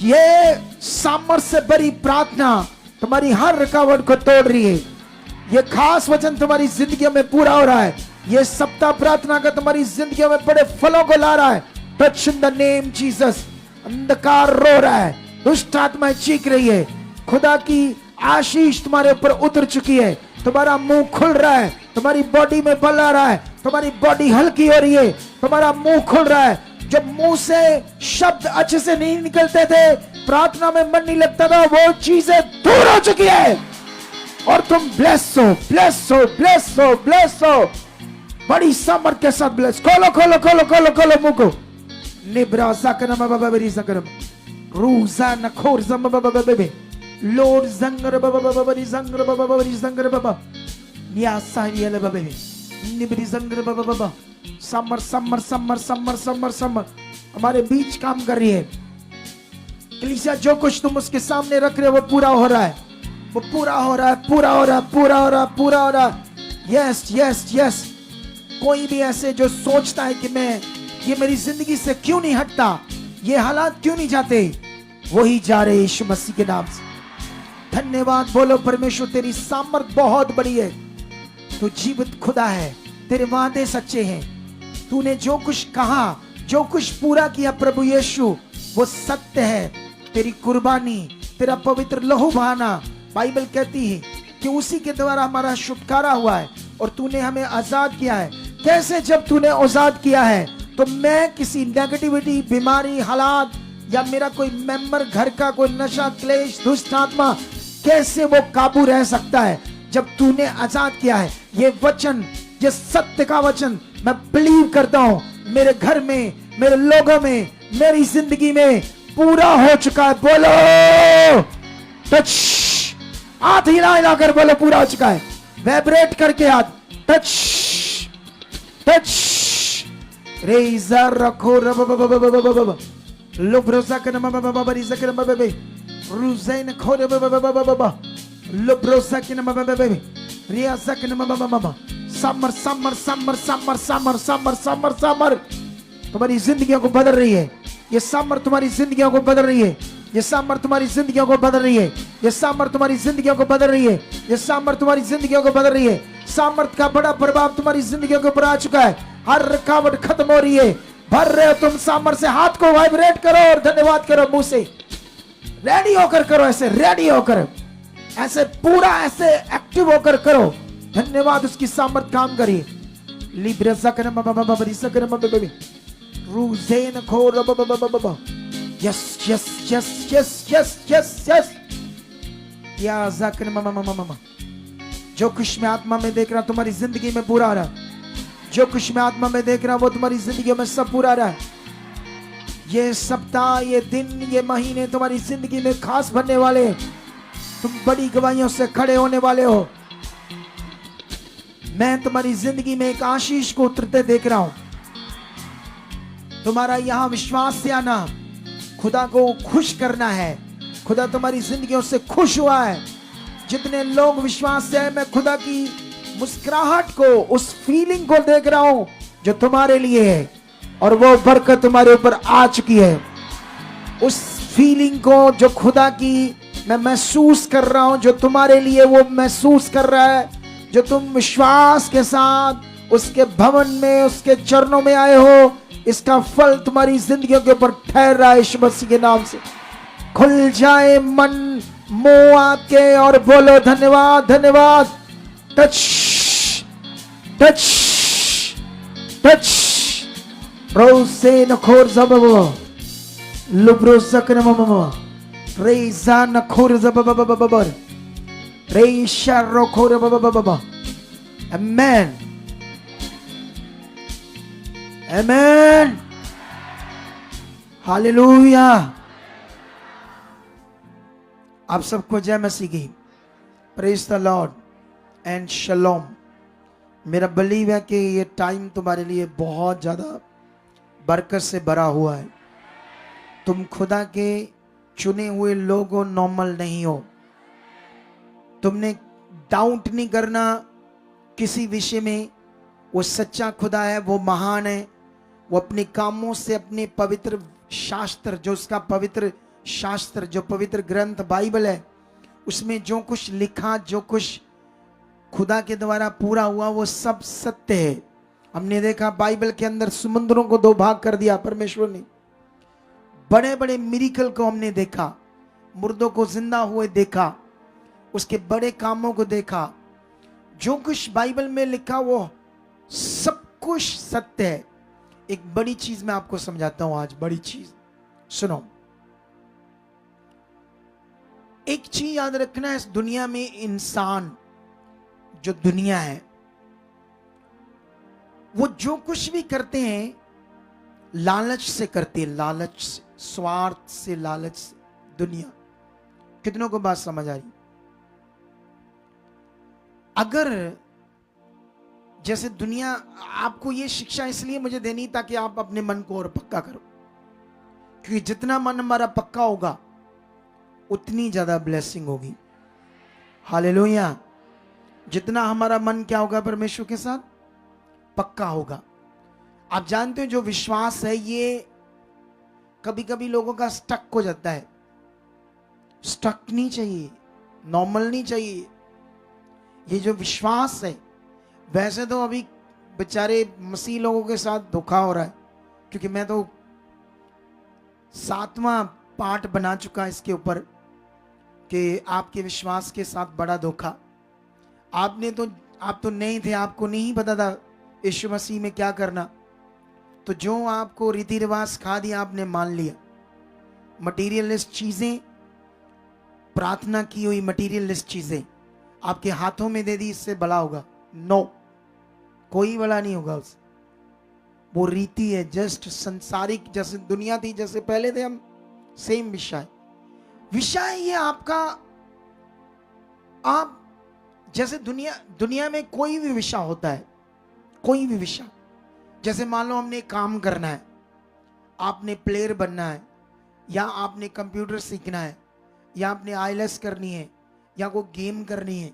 ये सामर्थ्य से भरी प्रार्थना तुम्हारी हर रुकावट को तोड़ रही है। ये खास वचन तुम्हारी जिंदगियों में पूरा हो रहा है। ये सप्ताह प्रार्थना का तुम्हारी जिंदगियों में बड़े फलों को ला रहा है। Touch in the name Jesus. अंधकार रो रहा है, दुष्ट आत्माएं चीख रही है। खुदा की आशीष तुम्हारे ऊपर उतर चुकी है। तुम्हारा मुंह खुल रहा है, तुम्हारी बॉडी में बल आ रहा है, तुम्हारी बॉडी हल्की हो रही है, तुम्हारा मुंह खुल रहा है। जब मुंह से शब्द अच्छे से नहीं निकलते थे, प्रार्थना में मन नहीं लगता था, वो चीजें दूर हो चुकी है और तुम ब्लेस हो, ब्लेस हो, ब्लेस हो, ब्लेस हो। बड़ी सामर्थ के साथ ब्लेस। खोलो खोलो खोलो खोलो खोलो मुंह को। निब्रा सकरम बाबा बेरी सकरम रूजा नखोर जम बाबा बेबे लॉर्ड जंगर बाबा बरी जंगर बाबा बरी जंगर बाबा या सारियल बाबा बेबे निब्री जंगर बाबा बाबा समर समर समर समर समर समर हमारे बीच काम कर रही है। कलीसिया जो कुछ तुम उसके सामने रख रहे हो वो पूरा हो रहा है, वो पूरा हो रहा है, पूरा हो रहा है, पूरा हो रहा है, पूरा हो रहा है। Yes yes yes. कोई भी ऐसे जो सोचता है कि मैं ये मेरी जिंदगी से क्यों नहीं हटता, ये हालात क्यों नहीं जाते, वही जा रहे यीशु मसीह के नाम से। धन्यवाद बोलो परमेश्वर, तेरी सामर्थ बहुत बड़ी है। तू जीवित खुदा है, तेरे वादे सच्चे हैं। तूने जो कुछ कहा, जो कुछ पूरा किया प्रभु यीशु, वो सत्य है। तेरी कुर्बानी, तेरा पवित्र लहू बहाना, बाइबल कहती है कि उसी के द्वारा हमारा छुटकारा हुआ है और तूने हमें आजाद किया है। कैसे? जब तूने आजाद किया है तो मैं किसी नेगेटिविटी, बीमारी, हालात या मेरा कोई मेंबर घर का कोई नशा, क्लेश, दुष्ट आत्मा, कैसे वो काबू रह सकता है जब तूने आजाद किया है। ये वचन, ये सत्य का वचन मैं बिलीव करता हूं, मेरे घर में, मेरे लोगों में, मेरी जिंदगी में पूरा हो चुका है। बोलो टच। हाथ हिला हिला कर बोलो पूरा हो चुका है। वाइब्रेट करके हाथ टच टच। रेजर रखो रब लुब्रोसा कर बाबा रिजा कर बाबा रुजैन खोरे बाबा लुब्रोसा के बाबा रियासा के बाबा समर समर समर समर समर समर समर समर तुम्हारी जिंदगियों को बदल रही है। ये समर तुम्हारी जिंदगियों को बदल रही है। ये समर तुम्हारी जिंदगियों को बदल रही है। ये समर तुम्हारी जिंदगियों को बदल रही है। ये समर तुम्हारी जिंदगियों को बदल रही है। सामर्थ का बड़ा प्रभाव तुम्हारी जिंदगियों के ऊपर आ चुका है। हर रुकावट खत्म हो रही है। भर रहे हो तुम सामर्थ से। हाथ को वाइब्रेट करो और धन्यवाद करो मुंह से। रेडी होकर करो, ऐसे रेडी होकर, ऐसे पूरा ऐसे एक्टिव होकर करो। धन्यवाद, उसकी सामर्थ काम करिए। लिब्रेसा कर बाबा रिसा कर बाबा रूजेन खोर बाबा yes yes yes yes yes yes yes या जाकर मामा। जो कुछ मैं आत्मा में देख रहा तुम्हारी जिंदगी में पूरा आ रहा। जो कुछ मैं आत्मा में देख रहा वो तुम्हारी जिंदगी में सब पूरा रहा। ये सप्ताह, ये दिन, ये महीने तुम्हारी जिंदगी में खास बनने वाले। तुम बड़ी गवाहियों से खड़े होने वाले हो। मैं तुम्हारी जिंदगी में एक आशीष को उतरते देख रहा हूं। तुम्हारा यहां विश्वास से आना, खुदा को खुश करना है। खुदा तुम्हारी जिंदगियों से खुश हुआ है। जितने लोग विश्वास से है, मैं खुदा की मुस्कुराहट को, उस फीलिंग को देख रहा हूं जो तुम्हारे लिए है, और वो बरकत तुम्हारे ऊपर आ चुकी है। उस फीलिंग को जो खुदा की मैं महसूस कर रहा हूं, जो तुम्हारे लिए वो महसूस कर रहा है, जो तुम विश्वास के साथ उसके भवन में, उसके चरणों में आए हो, इसका फल तुम्हारी जिंदगियों के ऊपर ठहर रहा है। यीशु मसीह के नाम से खुल जाए मन, मुंह आपके, और बोलो धन्यवाद धन्यवाद। Touch touch touch. रोसे नखोर जबबो लुब्रो सकन मममा रेजा नखोर जबबबबर रेशा रोखोर बबबबबा। आमेन आमेन हालेलुया। आप सबको जय मसीह की। प्रेज द लॉर्ड एंड शलोम। मेरा बिलीव है कि ये टाइम तुम्हारे लिए बहुत ज़्यादा बरकत से भरा हुआ है। तुम खुदा के चुने हुए लोग हो, नॉर्मल नहीं हो। तुमने डाउट नहीं करना किसी विषय में। वो सच्चा खुदा है, वो महान है। वो अपने कामों से, अपने पवित्र शास्त्र, जो उसका पवित्र शास्त्र, जो पवित्र ग्रंथ बाइबल है, उसमें जो कुछ लिखा, जो कुछ खुदा के द्वारा पूरा हुआ, वो सब सत्य है। हमने देखा बाइबल के अंदर समुद्रों को 2 भाग कर दिया परमेश्वर ने। बड़े बड़े मिरेकल को हमने देखा, मुर्दों को जिंदा हुए देखा, उसके बड़े कामों को देखा। जो कुछ बाइबल में लिखा वो सब कुछ सत्य है। एक बड़ी चीज मैं आपको समझाता हूं आज, बड़ी चीज सुनो। एक चीज याद रखना, इस दुनिया में इंसान, जो दुनिया है, वो जो कुछ भी करते हैं लालच से करते हैं, लालच से, स्वार्थ से, लालच से। दुनिया, कितनों को बात समझ आ रही? अगर जैसे दुनिया, आपको ये शिक्षा इसलिए मुझे देनी ताकि आप अपने मन को और पक्का करो, क्योंकि जितना मन हमारा पक्का होगा उतनी ज्यादा ब्लेसिंग होगी। हालेलुया। जितना हमारा मन क्या होगा? परमेश्वर के साथ पक्का होगा। आप जानते हो जो विश्वास है ये कभी कभी लोगों का स्टक हो जाता है। स्टक नहीं चाहिए, नॉर्मल नहीं चाहिए। ये जो विश्वास है, वैसे तो अभी बेचारे मसीह लोगों के साथ धोखा हो रहा है, क्योंकि मैं तो 7वां पार्ट बना चुका इसके ऊपर कि आपके विश्वास के साथ बड़ा धोखा। आप तो नहीं थे, आपको नहीं पता था यीशु मसीह में क्या करना। तो जो आपको रीति रिवाज सिखा दिया आपने मान लिया। मटीरियलिस्ट चीजें, प्रार्थना की हुई मटीरियलिस्ट चीजें आपके हाथों में दे दी, इससे भला होगा? नो, कोई भला नहीं होगा उससे। वो रीति है, जस्ट संसारिक, जैसे दुनिया थी, जैसे पहले थे हम, सेम विषय ये आपका। आप जैसे दुनिया में कोई भी विषय होता है, कोई भी विषय, जैसे मान लो हमने काम करना है, आपने प्लेयर बनना है, या आपने कंप्यूटर सीखना है, या आपने आईएलएस करनी है, या कोई गेम करनी है,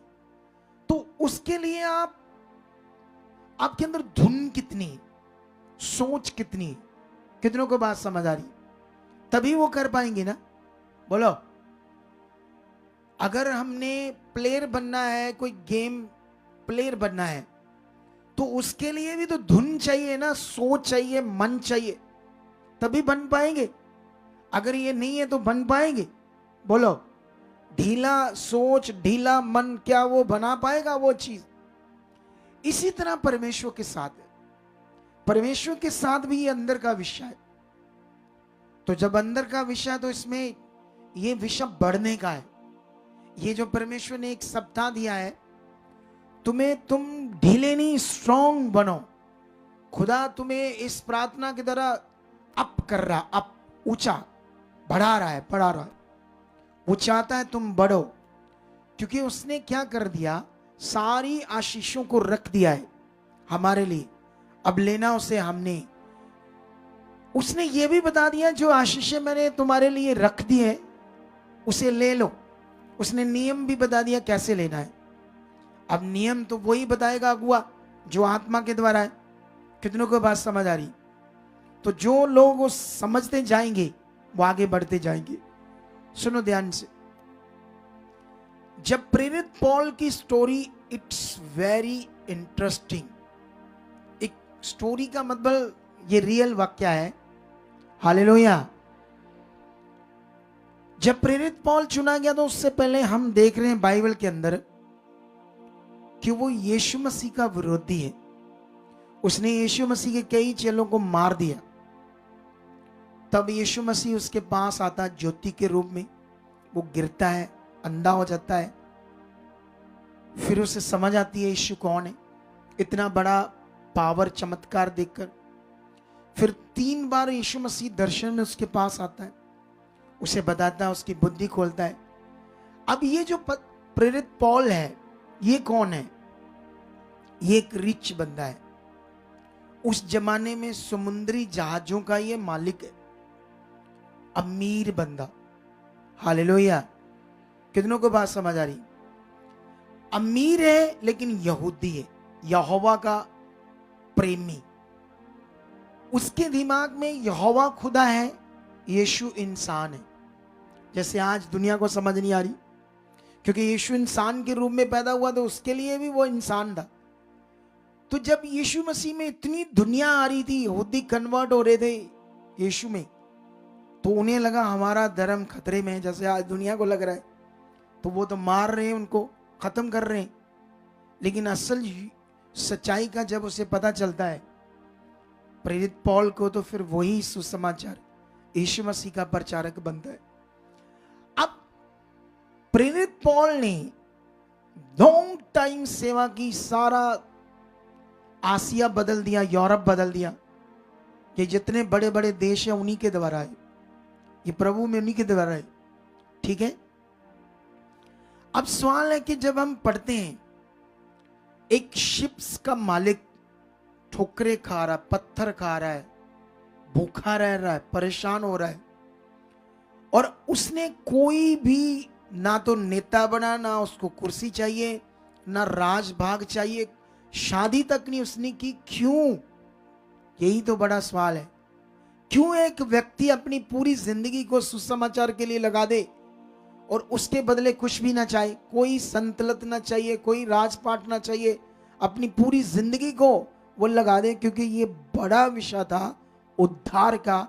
तो उसके लिए आपके अंदर धुन कितनी, सोच कितनी, कितनों को बात समझ आ रही? तभी वो कर पाएंगे ना। बोलो, अगर हमने प्लेयर बनना है, कोई गेम प्लेयर बनना है, तो उसके लिए भी तो धुन चाहिए ना, सोच चाहिए, मन चाहिए, तभी बन पाएंगे। अगर ये नहीं है तो बन पाएंगे? बोलो, ढीला सोच, ढीला मन, क्या वो बना पाएगा वो चीज? इसी तरह परमेश्वर के साथ है। परमेश्वर के साथ भी ये अंदर का विषय है। तो जब अंदर का विषय है तो इसमें ये विषय बढ़ने का है। ये जो परमेश्वर ने एक सप्ताह दिया है, तुम ढीले नहीं, स्ट्रांग बनो। खुदा तुम्हें इस प्रार्थना की तरह अप कर रहा, अप, ऊंचा बढ़ा रहा है। वो चाहता है तुम बढ़ो, क्योंकि उसने क्या कर दिया, सारी आशीषों को रख दिया है हमारे लिए। अब लेना उसे हमने। उसने ये भी बता दिया, जो आशीषें मैंने तुम्हारे लिए रख दी है उसे ले लो। उसने नियम भी बता दिया कैसे लेना है। अब नियम तो वही बताएगा अगुआ, जो आत्मा के द्वारा है। कितनों को बात समझ आ रही? तो जो लोग वो समझते जाएंगे वो आगे बढ़ते जाएंगे। सुनो ध्यान से। जब प्रेरित पॉल की स्टोरी, इट्स वेरी इंटरेस्टिंग। एक स्टोरी का मतलब ये रियल वाक्य है। हालेलुया। जब प्रेरित पॉल चुना गया तो उससे पहले हम देख रहे हैं बाइबल के अंदर कि वो यीशु मसीह का विरोधी है। उसने यीशु मसीह के कई चेलों को मार दिया। तब यीशु मसीह उसके पास आता ज्योति के रूप में। वो गिरता है, अंधा हो जाता है। फिर उसे समझ आती है यीशु कौन है, इतना बड़ा पावर, चमत्कार देखकर। फिर 3 बार यीशु मसीह दर्शन में उसके पास आता है, उसे बताता है, उसकी बुद्धि खोलता है। अब ये जो प्रेरित पॉल है, ये कौन है? ये एक रिच बंदा है। उस जमाने में समुद्री जहाजों का ये मालिक है, अमीर बंदा। हालेलुया। कितनों को बात समझ आ रही? अमीर है लेकिन यहूदी है, यहोवा का प्रेमी। उसके दिमाग में यहोवा खुदा है, यीशु इंसान है। जैसे आज दुनिया को समझ नहीं आ रही, क्योंकि यीशु इंसान के रूप में पैदा हुआ तो उसके लिए भी वो इंसान था। तो जब यीशु मसीह में इतनी दुनिया आ रही थी, यहूदी कन्वर्ट हो रहे थे यीशु में, तो उन्हें लगा हमारा धर्म खतरे में है, जैसे आज दुनिया को लग रहा है। तो वो तो मार रहे हैं, उनको खत्म कर रहे हैं। लेकिन असल सच्चाई का जब उसे पता चलता है प्रेरित पौल को, तो फिर वही सुसमाचार यीशु मसीह का प्रचारक बनता है। अब प्रेरित पौल ने लॉन्ग टाइम सेवा की, सारा आसिया बदल दिया, यूरोप बदल दिया। ये जितने बड़े बड़े देश हैं उन्हीं के द्वारा है, ये प्रभु में उन्हीं के द्वारा है। ठीक है। अब सवाल है कि जब हम पढ़ते हैं एक शिप्स का मालिक ठोकरे खा रहा है, पत्थर खा रहा है, भूखा रह रहा है, परेशान हो रहा है, और उसने कोई भी ना तो नेता बना, ना उसको कुर्सी चाहिए, ना राजभाग चाहिए, शादी तक नहीं उसने की। क्यों? यही तो बड़ा सवाल है। क्यों एक व्यक्ति अपनी पूरी जिंदगी को सुसमाचार के लिए लगा दे और उसके बदले कुछ भी ना चाहे, कोई संतलत ना चाहिए, कोई राजपाट ना चाहिए, अपनी पूरी जिंदगी को वो लगा दे, क्योंकि ये बड़ा विषय था उद्धार का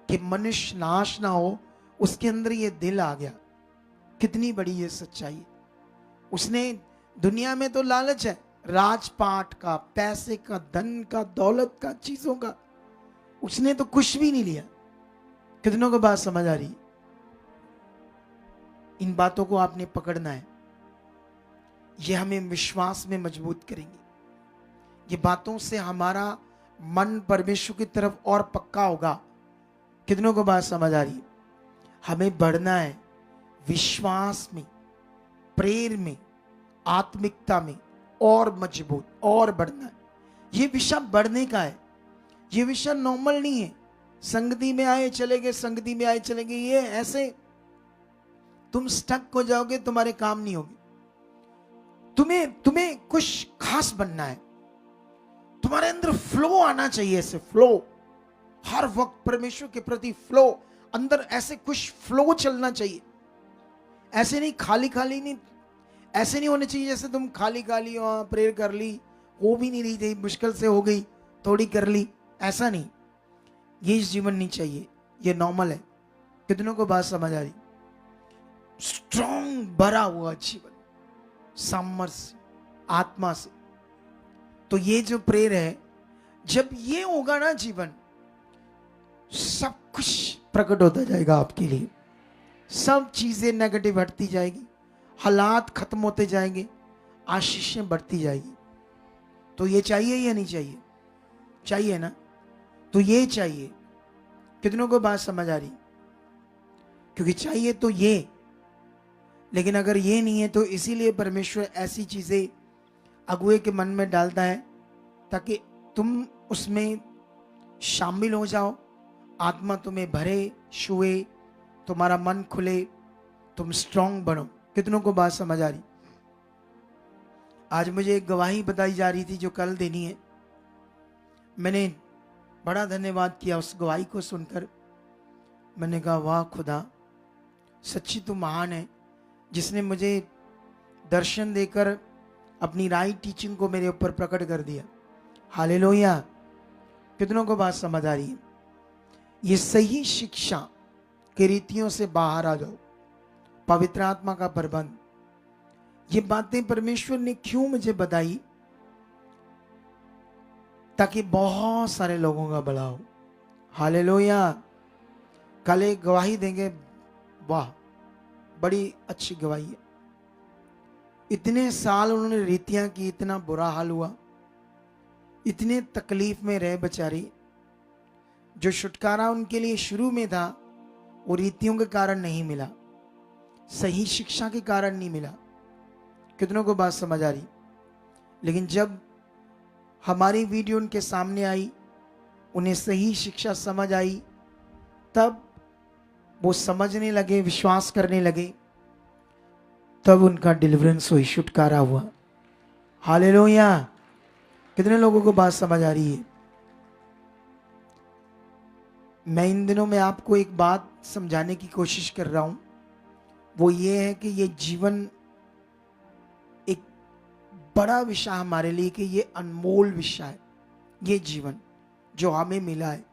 कि मनुष्य नाश ना हो, उसके अंदर ये दिल आ गया। कितनी बड़ी ये सच्चाई है। उसने, दुनिया में तो लालच है, राजपाट का, पैसे का, धन का, दौलत का, चीजों का, उसने तो कुछ भी नहीं लिया। कितनों को बात समझ आ रही? इन बातों को आपने पकड़ना है, ये हमें विश्वास में मजबूत करेंगे। ये बातों से हमारा मन परमेश्वर की तरफ और पक्का होगा। कितनों को बात समझ आ रही? हमें बढ़ना है विश्वास में, प्रेर में, आत्मिकता में, और मजबूत और बढ़ना है। ये विषय बढ़ने का है, ये विषय नॉर्मल नहीं है। संगति में आए चले गए, संगति में आए चले गए, ये ऐसे तुम स्टक हो जाओगे, तुम्हारे काम नहीं होगे। तुम्हें कुछ खास बनना है, तुम्हारे अंदर फ्लो आना चाहिए। ऐसे फ्लो, हर वक्त परमेश्वर के प्रति फ्लो, अंदर ऐसे कुछ फ्लो चलना चाहिए। ऐसे नहीं खाली खाली नहीं, ऐसे नहीं होने चाहिए जैसे तुम खाली खाली प्रेयर कर ली, हो भी नहीं रही थी, मुश्किल से हो गई, थोड़ी कर ली, ऐसा नहीं। ये जीवन नहीं चाहिए, ये नॉर्मल है। कितनों को बात समझ आ रही? स्ट्रॉन्ग भरा हुआ जीवन, सामर्थ्य आत्मा से। तो ये जो प्रेयर है, जब ये होगा ना जीवन, सब कुछ प्रकट होता जाएगा आपके लिए। सब चीजें नेगेटिव हटती जाएगी, हालात खत्म होते जाएंगे, आशीषें बढ़ती जाएगी। तो ये चाहिए या नहीं चाहिए? चाहिए ना? तो ये चाहिए। कितनों को बात समझ आ रही? क्योंकि चाहिए तो ये, लेकिन अगर ये नहीं है तो इसीलिए परमेश्वर ऐसी चीजें अगुए के मन में डालता है ताकि तुम उसमें शामिल हो जाओ, आत्मा तुम्हें भरे, छुए, तुम्हारा मन खुले, तुम स्ट्रांग बनो। कितनों को बात समझ आ रही? आज मुझे एक गवाही बताई जा रही थी जो कल देनी है। मैंने बड़ा धन्यवाद किया उस गवाही को सुनकर। मैंने कहा वाह खुदा, सच्ची तू महान है, जिसने मुझे दर्शन देकर अपनी राइट टीचिंग को मेरे ऊपर प्रकट कर दिया। हालेलुया। कितनों को बात समझ आ रही है? ये सही शिक्षा के रीतियों से बाहर आ जाओ, पवित्र आत्मा का प्रबंध। ये बातें परमेश्वर ने क्यों मुझे बताई? ताकि बहुत सारे लोगों का भला हो। हालेलुया। कल एक गवाही देंगे, वाह बड़ी अच्छी गवाही है। इतने साल उन्होंने रीतियां की, इतना बुरा हाल हुआ, इतने तकलीफ में रहे बेचारे। जो छुटकारा उनके लिए शुरू में था वो रीतियों के कारण नहीं मिला, सही शिक्षा के कारण नहीं मिला। कितनों को बात समझ आ रही? लेकिन जब हमारी वीडियो उनके सामने आई, उन्हें सही शिक्षा समझ आई, तब वो समझने लगे, विश्वास करने लगे, तब उनका डिलीवरेंस हुई, छुटकारा हुआ। हालेलुया। कितने लोगों को बात समझ आ रही है? मैं इन दिनों में आपको एक बात समझाने की कोशिश कर रहा हूं। वो ये है कि ये जीवन एक बड़ा विषय हमारे लिए, कि ये अनमोल विषय है, ये जीवन जो हमें मिला है।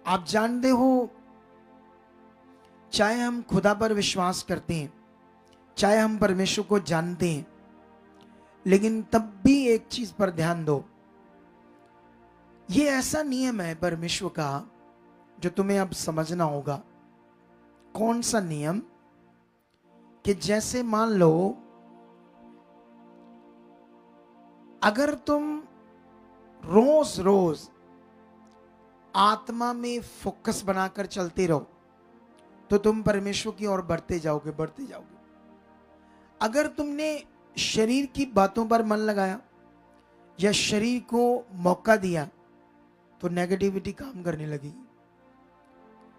आप जानते हो, चाहे हम खुदा पर विश्वास करते हैं, चाहे हम परमेश्वर को जानते हैं, लेकिन तब भी एक चीज पर ध्यान दो, ये ऐसा नियम है परमेश्वर का जो तुम्हें अब समझना होगा। कौन सा नियम? कि जैसे मान लो, अगर तुम रोज रोज आत्मा में फोकस बनाकर चलते रहो तो तुम परमेश्वर की ओर बढ़ते जाओगे, बढ़ते जाओगे। अगर तुमने शरीर की बातों पर मन लगाया या शरीर को मौका दिया तो नेगेटिविटी काम करने लगेगी।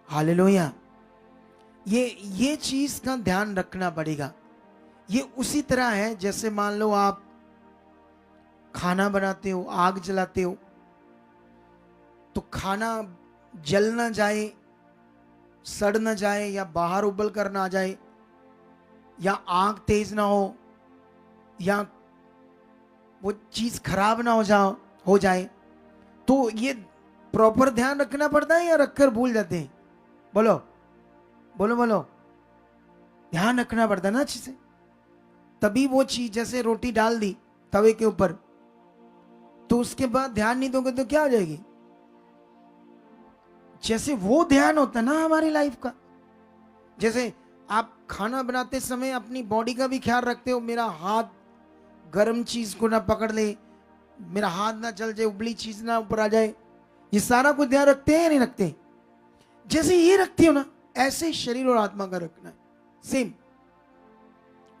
हालेलुया। ये चीज का ध्यान रखना पड़ेगा। ये उसी तरह है जैसे मान लो आप खाना बनाते हो, आग जलाते हो, तो खाना जल ना जाए, सड़ ना जाए, या बाहर उबल कर ना आ जाए, या आग तेज ना हो, या वो चीज खराब ना हो जाए, तो ये प्रॉपर ध्यान रखना पड़ता है या रखकर भूल जाते हैं? बोलो बोलो बोलो। ध्यान रखना पड़ता है ना अच्छे से, तभी वो चीज, जैसे रोटी डाल दी तवे के ऊपर, तो उसके बाद ध्यान नहीं दोगे तो क्या हो जाएगी? जैसे वो ध्यान होता है ना हमारी लाइफ का। जैसे आप खाना बनाते समय अपनी बॉडी का भी ख्याल रखते हो, मेरा हाथ गर्म चीज को ना पकड़ ले, मेरा हाथ ना जल जाए, उबली चीज ना ऊपर आ जाए, ये सारा कुछ ध्यान रखते हैं या नहीं रखते? जैसे ये रखते हो ना, ऐसे ही शरीर और आत्मा का रखना है, सेम।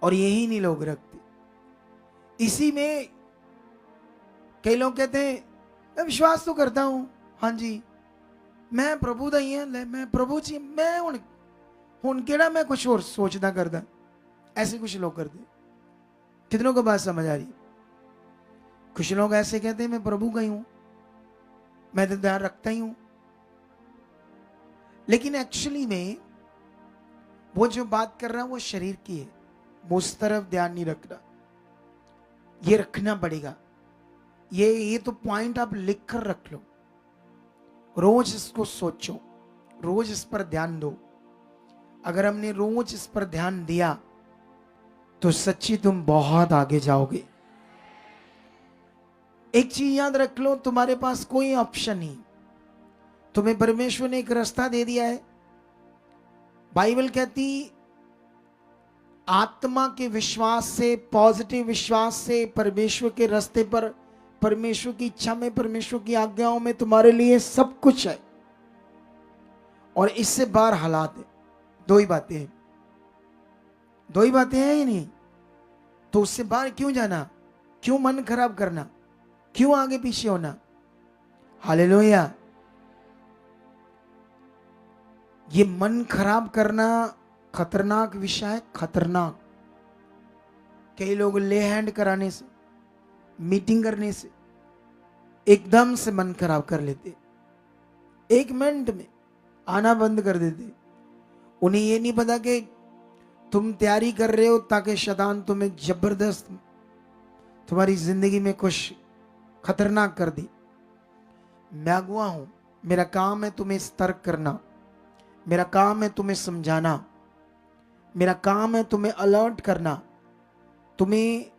और यही नहीं लोग रखते। इसी में कई लोग कहते हैं मैं विश्वास तो करता हूं, हाँ जी मैं प्रभु दा ही हां, मैं प्रभु जी, मैं हुण केड़ा मैं कुछ और सोचदा करदा। ऐसे कुछ लोग करते। कितनों को बात समझ आ रही? कुछ लोग ऐसे कहते हैं मैं प्रभु का ही हूं, मैं तो ध्यान रखता ही हूं, लेकिन एक्चुअली में वो जो बात कर रहा है वो शरीर की है, वो उस तरफ ध्यान नहीं रखना। ये रखना पड़ेगा। ये तो पॉइंट आप लिख कर रख लो, रोज इसको सोचो, रोज इस पर ध्यान दो। अगर हमने रोज इस पर ध्यान दिया तो सच्ची तुम बहुत आगे जाओगे। एक चीज याद रख लो, तुम्हारे पास कोई ऑप्शन नहीं। तुम्हें परमेश्वर ने एक रास्ता दे दिया है। बाइबल कहती आत्मा के विश्वास से, पॉजिटिव विश्वास से परमेश्वर के रास्ते पर, परमेश्वर की इच्छा में, परमेश्वर की आज्ञाओं में तुम्हारे लिए सब कुछ है, और इससे बाहर हालात है। दो ही बातें हैं, दो ही बातें हैं या नहीं? तो उससे बाहर क्यों जाना? क्यों मन खराब करना? क्यों आगे पीछे होना? हालेलुया। ये मन खराब करना खतरनाक विषय है, खतरनाक। कई लोग ले हैंड कराने से, मीटिंग करने से एकदम से मन खराब कर लेते, एक मिनट में आना बंद कर देते। उन्हें ये नहीं पता कि तुम तैयारी कर रहे हो ताकि शैतान तुम्हें जबरदस्त तुम्हारी जिंदगी में कुछ खतरनाक कर दी। मैं अगुआ हूं, मेरा काम है तुम्हें सतर्क करना, मेरा काम है तुम्हें समझाना, मेरा काम है तुम्हें अलर्ट करना, तुम्हें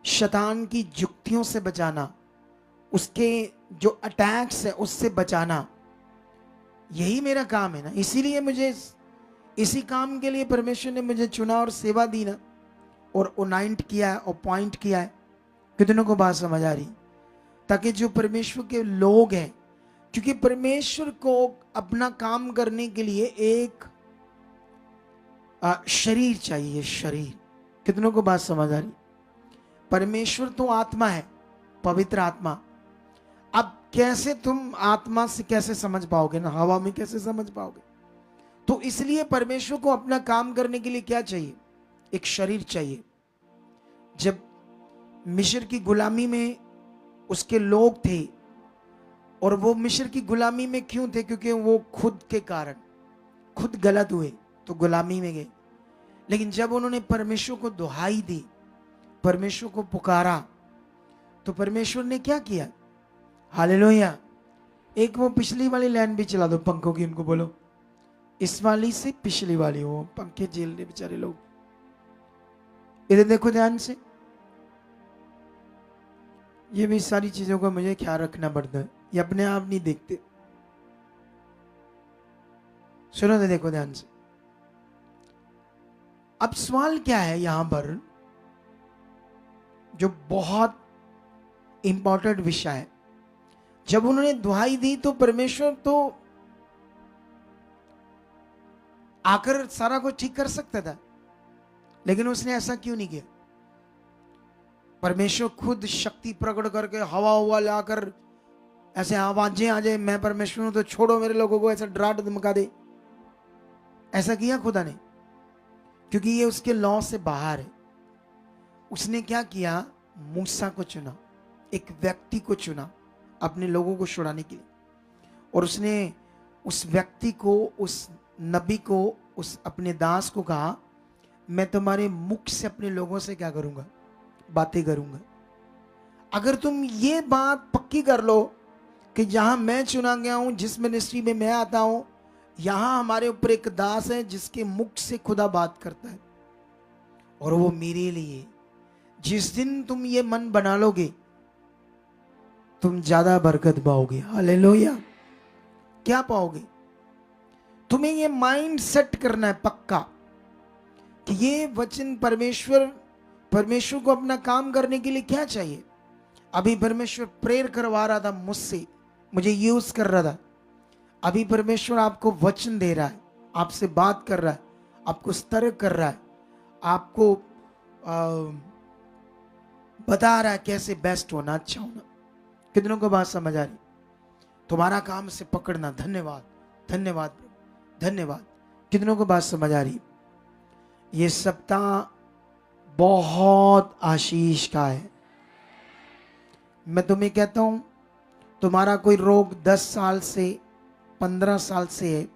शैतान की जुक्तियों से बचाना, उसके जो अटैक्स है उससे बचाना। यही मेरा काम है ना। इसीलिए मुझे इसी काम के लिए परमेश्वर ने मुझे चुना और सेवा दी ना, और अनॉइंट किया है, अपॉइंट किया है। कितनों को बात समझ आ रही? ताकि जो परमेश्वर के लोग हैं, क्योंकि परमेश्वर को अपना काम करने के लिए एक शरीर चाहिए, शरीर। कितनों को बात समझ आ रही? परमेश्वर तो आत्मा है, पवित्र आत्मा। अब कैसे तुम आत्मा से कैसे समझ पाओगे ना, हवा में कैसे समझ पाओगे? तो इसलिए परमेश्वर को अपना काम करने के लिए क्या चाहिए? एक शरीर चाहिए। जब मिस्र की गुलामी में उसके लोग थे, और वो मिस्र की गुलामी में क्यों थे? क्योंकि वो खुद के कारण खुद गलत हुए तो गुलामी में गए। लेकिन जब उन्होंने परमेश्वर को दुहाई दी, परमेश्वर को पुकारा, तो परमेश्वर ने क्या किया? हालेलुया। एक वो पिछली वाली लाइन भी चला दो पंखों की, उनको बोलो इस वाली से पिछली वाली, वो पंखे झेल रहे बेचारे लोग। इधर देखो ध्यान से, ये भी सारी चीजों का मुझे ख्याल रखना पड़ता है, ये अपने आप नहीं देखते। सुनो तो, देखो ध्यान से। अब सवाल क्या है यहां पर, जो बहुत इंपॉर्टेंट विषय है। जब उन्होंने दुहाई दी तो परमेश्वर तो आकर सारा कुछ ठीक कर सकता था, लेकिन उसने ऐसा क्यों नहीं किया? परमेश्वर खुद शक्ति प्रकट करके हवा हुआ लाकर ऐसे आवाजें आ जाए, मैं परमेश्वर हूं तो छोड़ो मेरे लोगों को, ऐसा डरा धमका दे। ऐसा किया खुदा ने? क्योंकि ये उसके लॉ से बाहर है। उसने क्या किया? मूसा को चुना, एक व्यक्ति को चुना अपने लोगों को छुड़ाने के लिए, और उसने उस व्यक्ति को, उस नबी को, उस अपने दास को कहा, मैं तुम्हारे मुख से अपने लोगों से क्या करूंगा? बातें करूंगा। अगर तुम ये बात पक्की कर लो कि जहां मैं चुना गया हूं, जिस मिनिस्ट्री में मैं आता हूं, यहां हमारे ऊपर एक दास है जिसके मुख से खुदा बात करता है, और वो मेरे लिए। जिस दिन तुम ये मन बना लोगे, तुम ज्यादा बरकत पाओगे। हालेलुया। क्या पाओगे? तुम्हें ये माइंड सेट करना है पक्का कि ये वचन परमेश्वर को अपना काम करने के लिए क्या चाहिए। अभी परमेश्वर प्रेयर करवा रहा था मुझसे, मुझे यूज कर रहा था। अभी परमेश्वर आपको वचन दे रहा है, आपसे बात कर रहा है, आपको सतर्क कर रहा है, आपको बता रहा है कैसे बेस्ट होना, अच्छा होना। कितनों को बात समझ आ रही? तुम्हारा काम से पकड़ना। धन्यवाद, धन्यवाद, धन्यवाद। कितनों को बात समझ आ रही? ये सप्ताह बहुत आशीष का है। मैं तुम्हें कहता हूं, तुम्हारा कोई रोग 10 साल से 15 साल से है,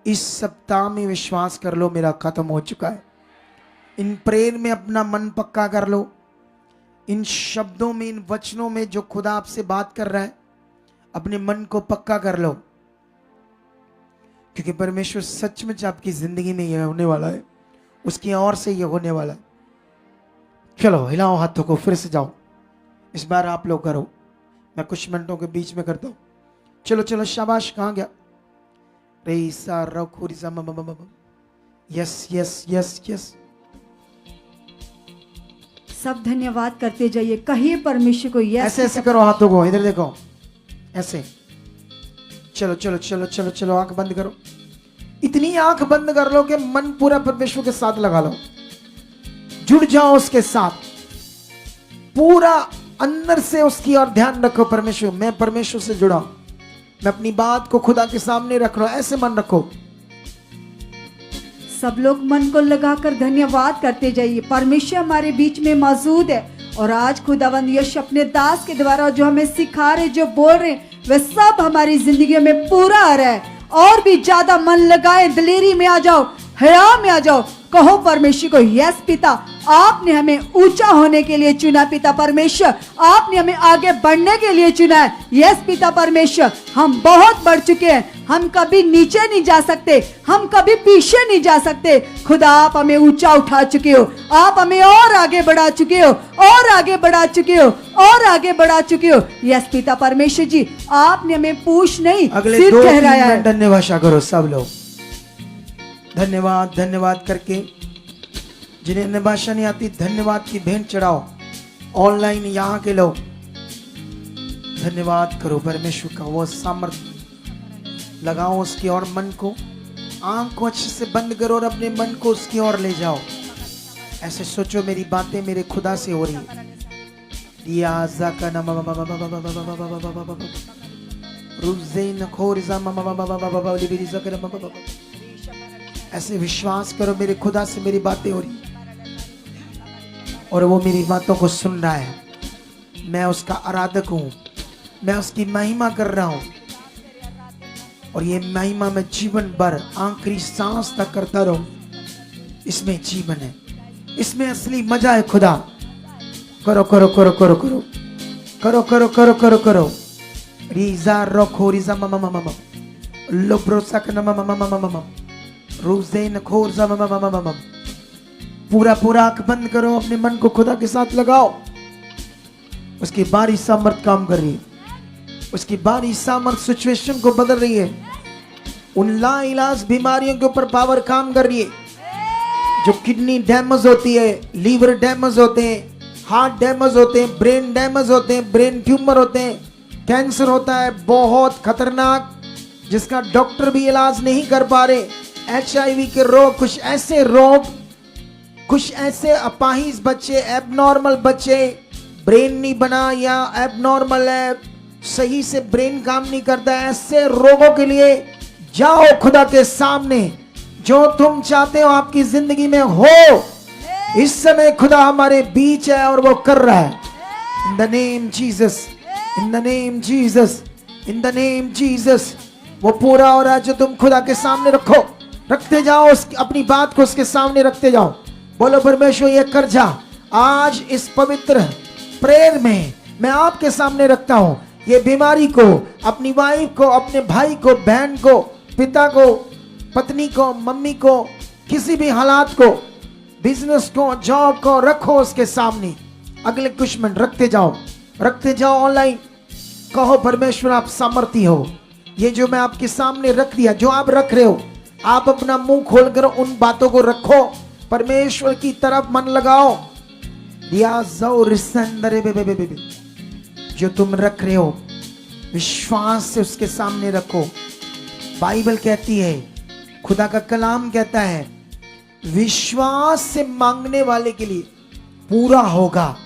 इस सप्ताह में विश्वास कर लो मेरा खत्म हो चुका है। इन प्रेयर में अपना मन पक्का कर लो, इन शब्दों में, इन वचनों में जो खुदा आपसे बात कर रहा है, अपने मन को पक्का कर लो, क्योंकि परमेश्वर सचमुच आपकी जिंदगी में यह होने वाला है, उसकी ओर से यह होने वाला है। चलो हिलाओ हाथों को, फिर से जाओ। इस बार आप लोग करो, मैं कुछ मिनटों के बीच में करता हूं। चलो चलो, शाबाश। कहां गया? रेसा रखुरिसा मम। Yes yes yes yes. सब धन्यवाद करते जाइए, कहिए परमेश्वर को यस। ऐसे ऐसे करो हाथों को, इधर देखो, ऐसे। चलो चलो चलो चलो चलो, आंख बंद करो। इतनी आंख बंद कर लो कि मन पूरा परमेश्वर के साथ लगा लो, जुड़ जाओ उसके साथ, पूरा अंदर से उसकी और ध्यान रखो। परमेश्वर, मैं परमेश्वर से जुड़ा, मैं अपनी बात को खुदा के सामने रख रहा हूं, ऐसे मन रखो। सब लोग मन को लगाकर धन्यवाद करते जाइए। परमेश्वर हमारे बीच में मौजूद है, और आज खुदावंद यीशु अपने दास के द्वारा जो हमें सिखा रहे, जो बोल रहे, वह सब हमारी जिंदगी में पूरा आ रहा है। और भी ज्यादा मन लगाए, दिलेरी में आ जाओ, हया में आ जाओ, कहो परमेश्वर को यस पिता, आपने हमें ऊंचा होने के लिए चुना। पिता परमेश्वर, आपने हमें आगे बढ़ने के लिए चुना है। यस पिता परमेश्वर, हम बहुत बढ़ चुके हैं, हम कभी नीचे नहीं जा सकते, हम कभी पीछे नहीं जा सकते। खुदा, आप हमें ऊंचा उठा चुके हो, आप हमें और आगे बढ़ा चुके हो, और आगे बढ़ा चुके हो, और आगे बढ़ा चुके हो। यस पिता परमेश्वर जी, आपने हमें पूछ नहीं, सिर ठहराया है। धन्यवाद करो सब लोग, धन्यवाद धन्यवाद करके। जिन्हें अन्य भाषा नहीं आती, धन्यवाद की भेंट चढ़ाओ। ऑनलाइन यहाँ के लोग धन्यवाद करो परमेश्वर का, वो सामर्थ्य लगाओ उसकी और मन को। आंख को अच्छे से बंद करो और अपने मन को उसकी ओर ले जाओ। ऐसे सोचो, मेरी बातें मेरे खुदा से हो रही है। ऐसे विश्वास करो, मेरे खुदा से मेरी बातें हो रही और वो मेरी बातों को सुन रहा है। मैं उसका आराधक हूं, मैं उसकी महिमा कर रहा हूं, और ये महिमा मैं जीवन भर आखिरी सांस तक करता रहूं। इसमें जीवन है, इसमें असली मजा है। खुदा करो करो करो करो करो करो करो करो करो करो रीजा रखो रीजा मम मम मम लोब्रोसा न मम मम मम मम रूजेन खोरजा मम मम मम मम। पूरा पूरा आंख बंद करो, अपने मन को खुदा के साथ लगाओ। उसकी बारी सामर्थ काम कर रही है, उसकी बारी सामर्थ सिचुएशन को बदल रही है। उन लाइलाज बीमारियों के ऊपर पावर काम कर रही है। जो किडनी डैमेज होती है, लीवर डैमेज होते हैं, हार्ट डैमेज होते हैं, ब्रेन डैमेज होते हैं, ब्रेन ट्यूमर होते हैं, कैंसर होता है बहुत खतरनाक, जिसका डॉक्टर भी इलाज नहीं कर पा रहे। HIV के रोग, कुछ ऐसे रोग, कुछ ऐसे अपाहिज बच्चे, एबनॉर्मल बच्चे, ब्रेन नहीं बना या एबनॉर्मल है, सही से ब्रेन काम नहीं करता है, ऐसे रोगों के लिए जाओ खुदा के सामने। जो तुम चाहते हो आपकी जिंदगी में हो, इस समय खुदा हमारे बीच है और वो कर रहा है। इन the name Jesus, in the name Jesus, in the name Jesus, वो पूरा हो रहा है। जो तुम खुदा के सामने रखो, रखते जाओ, अपनी बात को उसके सामने रखते जाओ। बोलो परमेश्वर ये कर जा। आज इस पवित्र प्रेयर में मैं आपके सामने रखता हूं ये बीमारी को, अपनी वाइफ को, अपने भाई को, बहन को, पिता को, पत्नी को, मम्मी को, किसी भी हालात को, बिजनेस को, जॉब को रखो उसके सामने। अगले कुछ मिनट रखते जाओ, रखते जाओ। ऑनलाइन कहो परमेश्वर आप सामर्थी हो। ये जो मैं आपके सामने रख दिया, जो आप रख रहे हो, आप अपना मुंह खोलकर उन बातों को रखो, परमेश्वर की तरफ मन लगाओ। जो तुम रख रहे हो विश्वास से उसके सामने रखो। बाइबल कहती है, खुदा का कलाम कहता है, विश्वास से मांगने वाले के लिए पूरा होगा।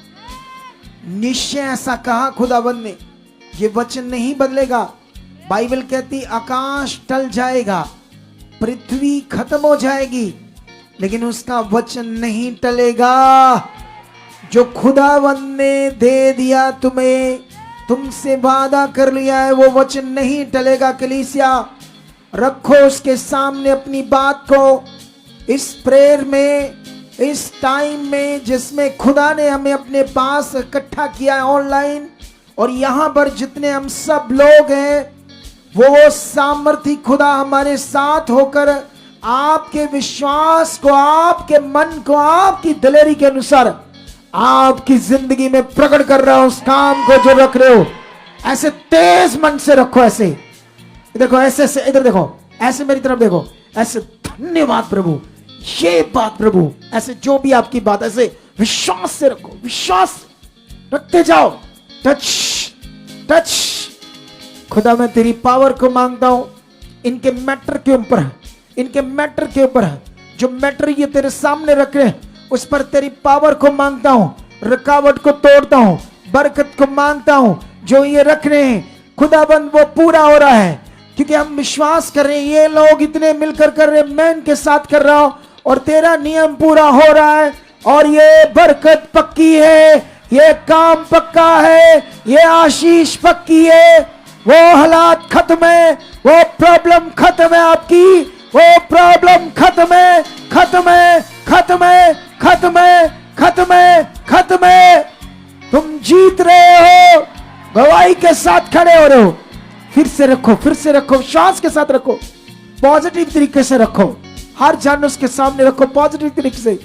निश्चय ऐसा कहा खुदाबंद ने, ये वचन नहीं बदलेगा। बाइबल कहती आकाश टल जाएगा, पृथ्वी खत्म हो जाएगी, लेकिन उसका वचन नहीं टलेगा। जो खुदाबंद ने दे दिया तुम्हें, तुमसे वादा कर लिया है, वो वचन नहीं टलेगा। कलीसिया रखो उसके सामने अपनी बात को। इस प्रेयर में, इस टाइम में जिसमें खुदा ने हमें अपने पास इकट्ठा किया है ऑनलाइन, और यहाँ पर जितने हम सब लोग हैं, वो सामर्थी खुदा हमारे साथ होकर आपके विश्वास को, आपके मन को, आपकी दिलेरी के अनुसार आपकी जिंदगी में प्रकट कर रहा है। उस काम को जो रख रहे हो ऐसे तेज मन से रखो। ऐसे देखो, ऐसे से इधर देखो, ऐसे मेरी तरफ देखो, ऐसे धन्यवाद प्रभु, ये बात प्रभु, ऐसे जो भी आपकी बात, ऐसे विश्वास से रखो, विश्वास रखते जाओ। Touch touch. खुदा मैं तेरी पावर को मांगता हूं इनके मैटर के ऊपर, इनके मैटर के ऊपर, जो मैटर ये तेरे सामने रख रहे हैं, उस पर तेरी पावर को मांगता हूं, रुकावट को तोड़ता हूं, बरकत को मांगता हूं। जो ये रख रहे हैं खुदाबंद, वो पूरा हो रहा है, क्योंकि हम विश्वास कर रहे हैं ये लोग इतने मिलकर कर रहे हैं, मैं इनके साथ कर रहा हूं, और तेरा नियम पूरा हो रहा है, और ये बरकत पक्की है, ये काम पक्का है, ये आशीष पक्की है। वो हालात खत्म है, वो प्रॉब्लम खत्म है, आपकी वो प्रॉब्लम खत्म है, खत्म है, खत्म है, खत्म है, खत्म है, खत्म है। तुम जीत रहे हो, गवाही के साथ खड़े हो रहे हो। फिर से रखो, फिर से रखो, विश्वास के साथ रखो, पॉजिटिव तरीके से रखो, हर जान उसके सामने रखो पॉजिटिव तरीके से।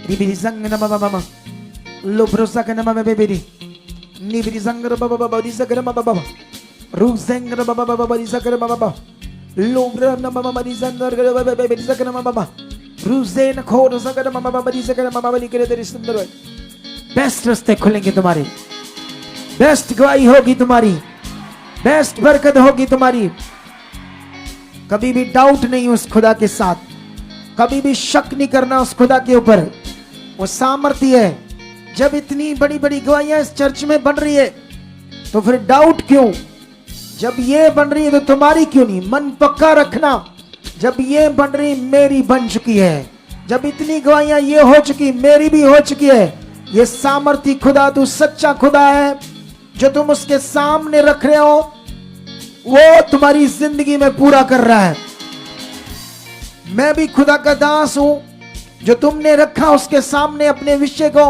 रिबिरी जंग नमा बाबा लो भरोसा के नमा बेबेरी निबिरी जंग बाबा बाबा रिसा के नमा बाबा रूप जंग बाबा बाबा रिसा के नमा बाबा लो ब्र नमा बाबा रिसा के बाबा बेबे रिसा के नमा बाबा रूप जेन खो रिसा के नमा बाबा रिसा के नमा बाबा निकले तेरे सुंदर है। बेस्ट रास्ते खुलेंगे तुम्हारे, बेस्ट गवाही होगी तुम्हारी, बेस्ट बरकत होगी तुम्हारी। कभी भी डाउट नहीं उस खुदा के साथ, कभी भी शक नहीं करना उस खुदा के ऊपर। वो सामर्थ्य है। जब इतनी बड़ी बड़ी गवाहियां इस चर्च में बन रही है, तो फिर डाउट क्यों? जब ये बन रही है तो तुम्हारी क्यों नहीं? मन पक्का रखना, जब ये बन रही मेरी बन चुकी है, जब इतनी गवाहियां ये हो चुकी मेरी भी हो चुकी है। ये सामर्थ्य खुदा, तू सच्चा खुदा है, जो तुम उसके सामने रख रहे हो वो तुम्हारी जिंदगी में पूरा कर रहा है। मैं भी खुदा का दास हूं, जो तुमने रखा उसके सामने अपने विषय को,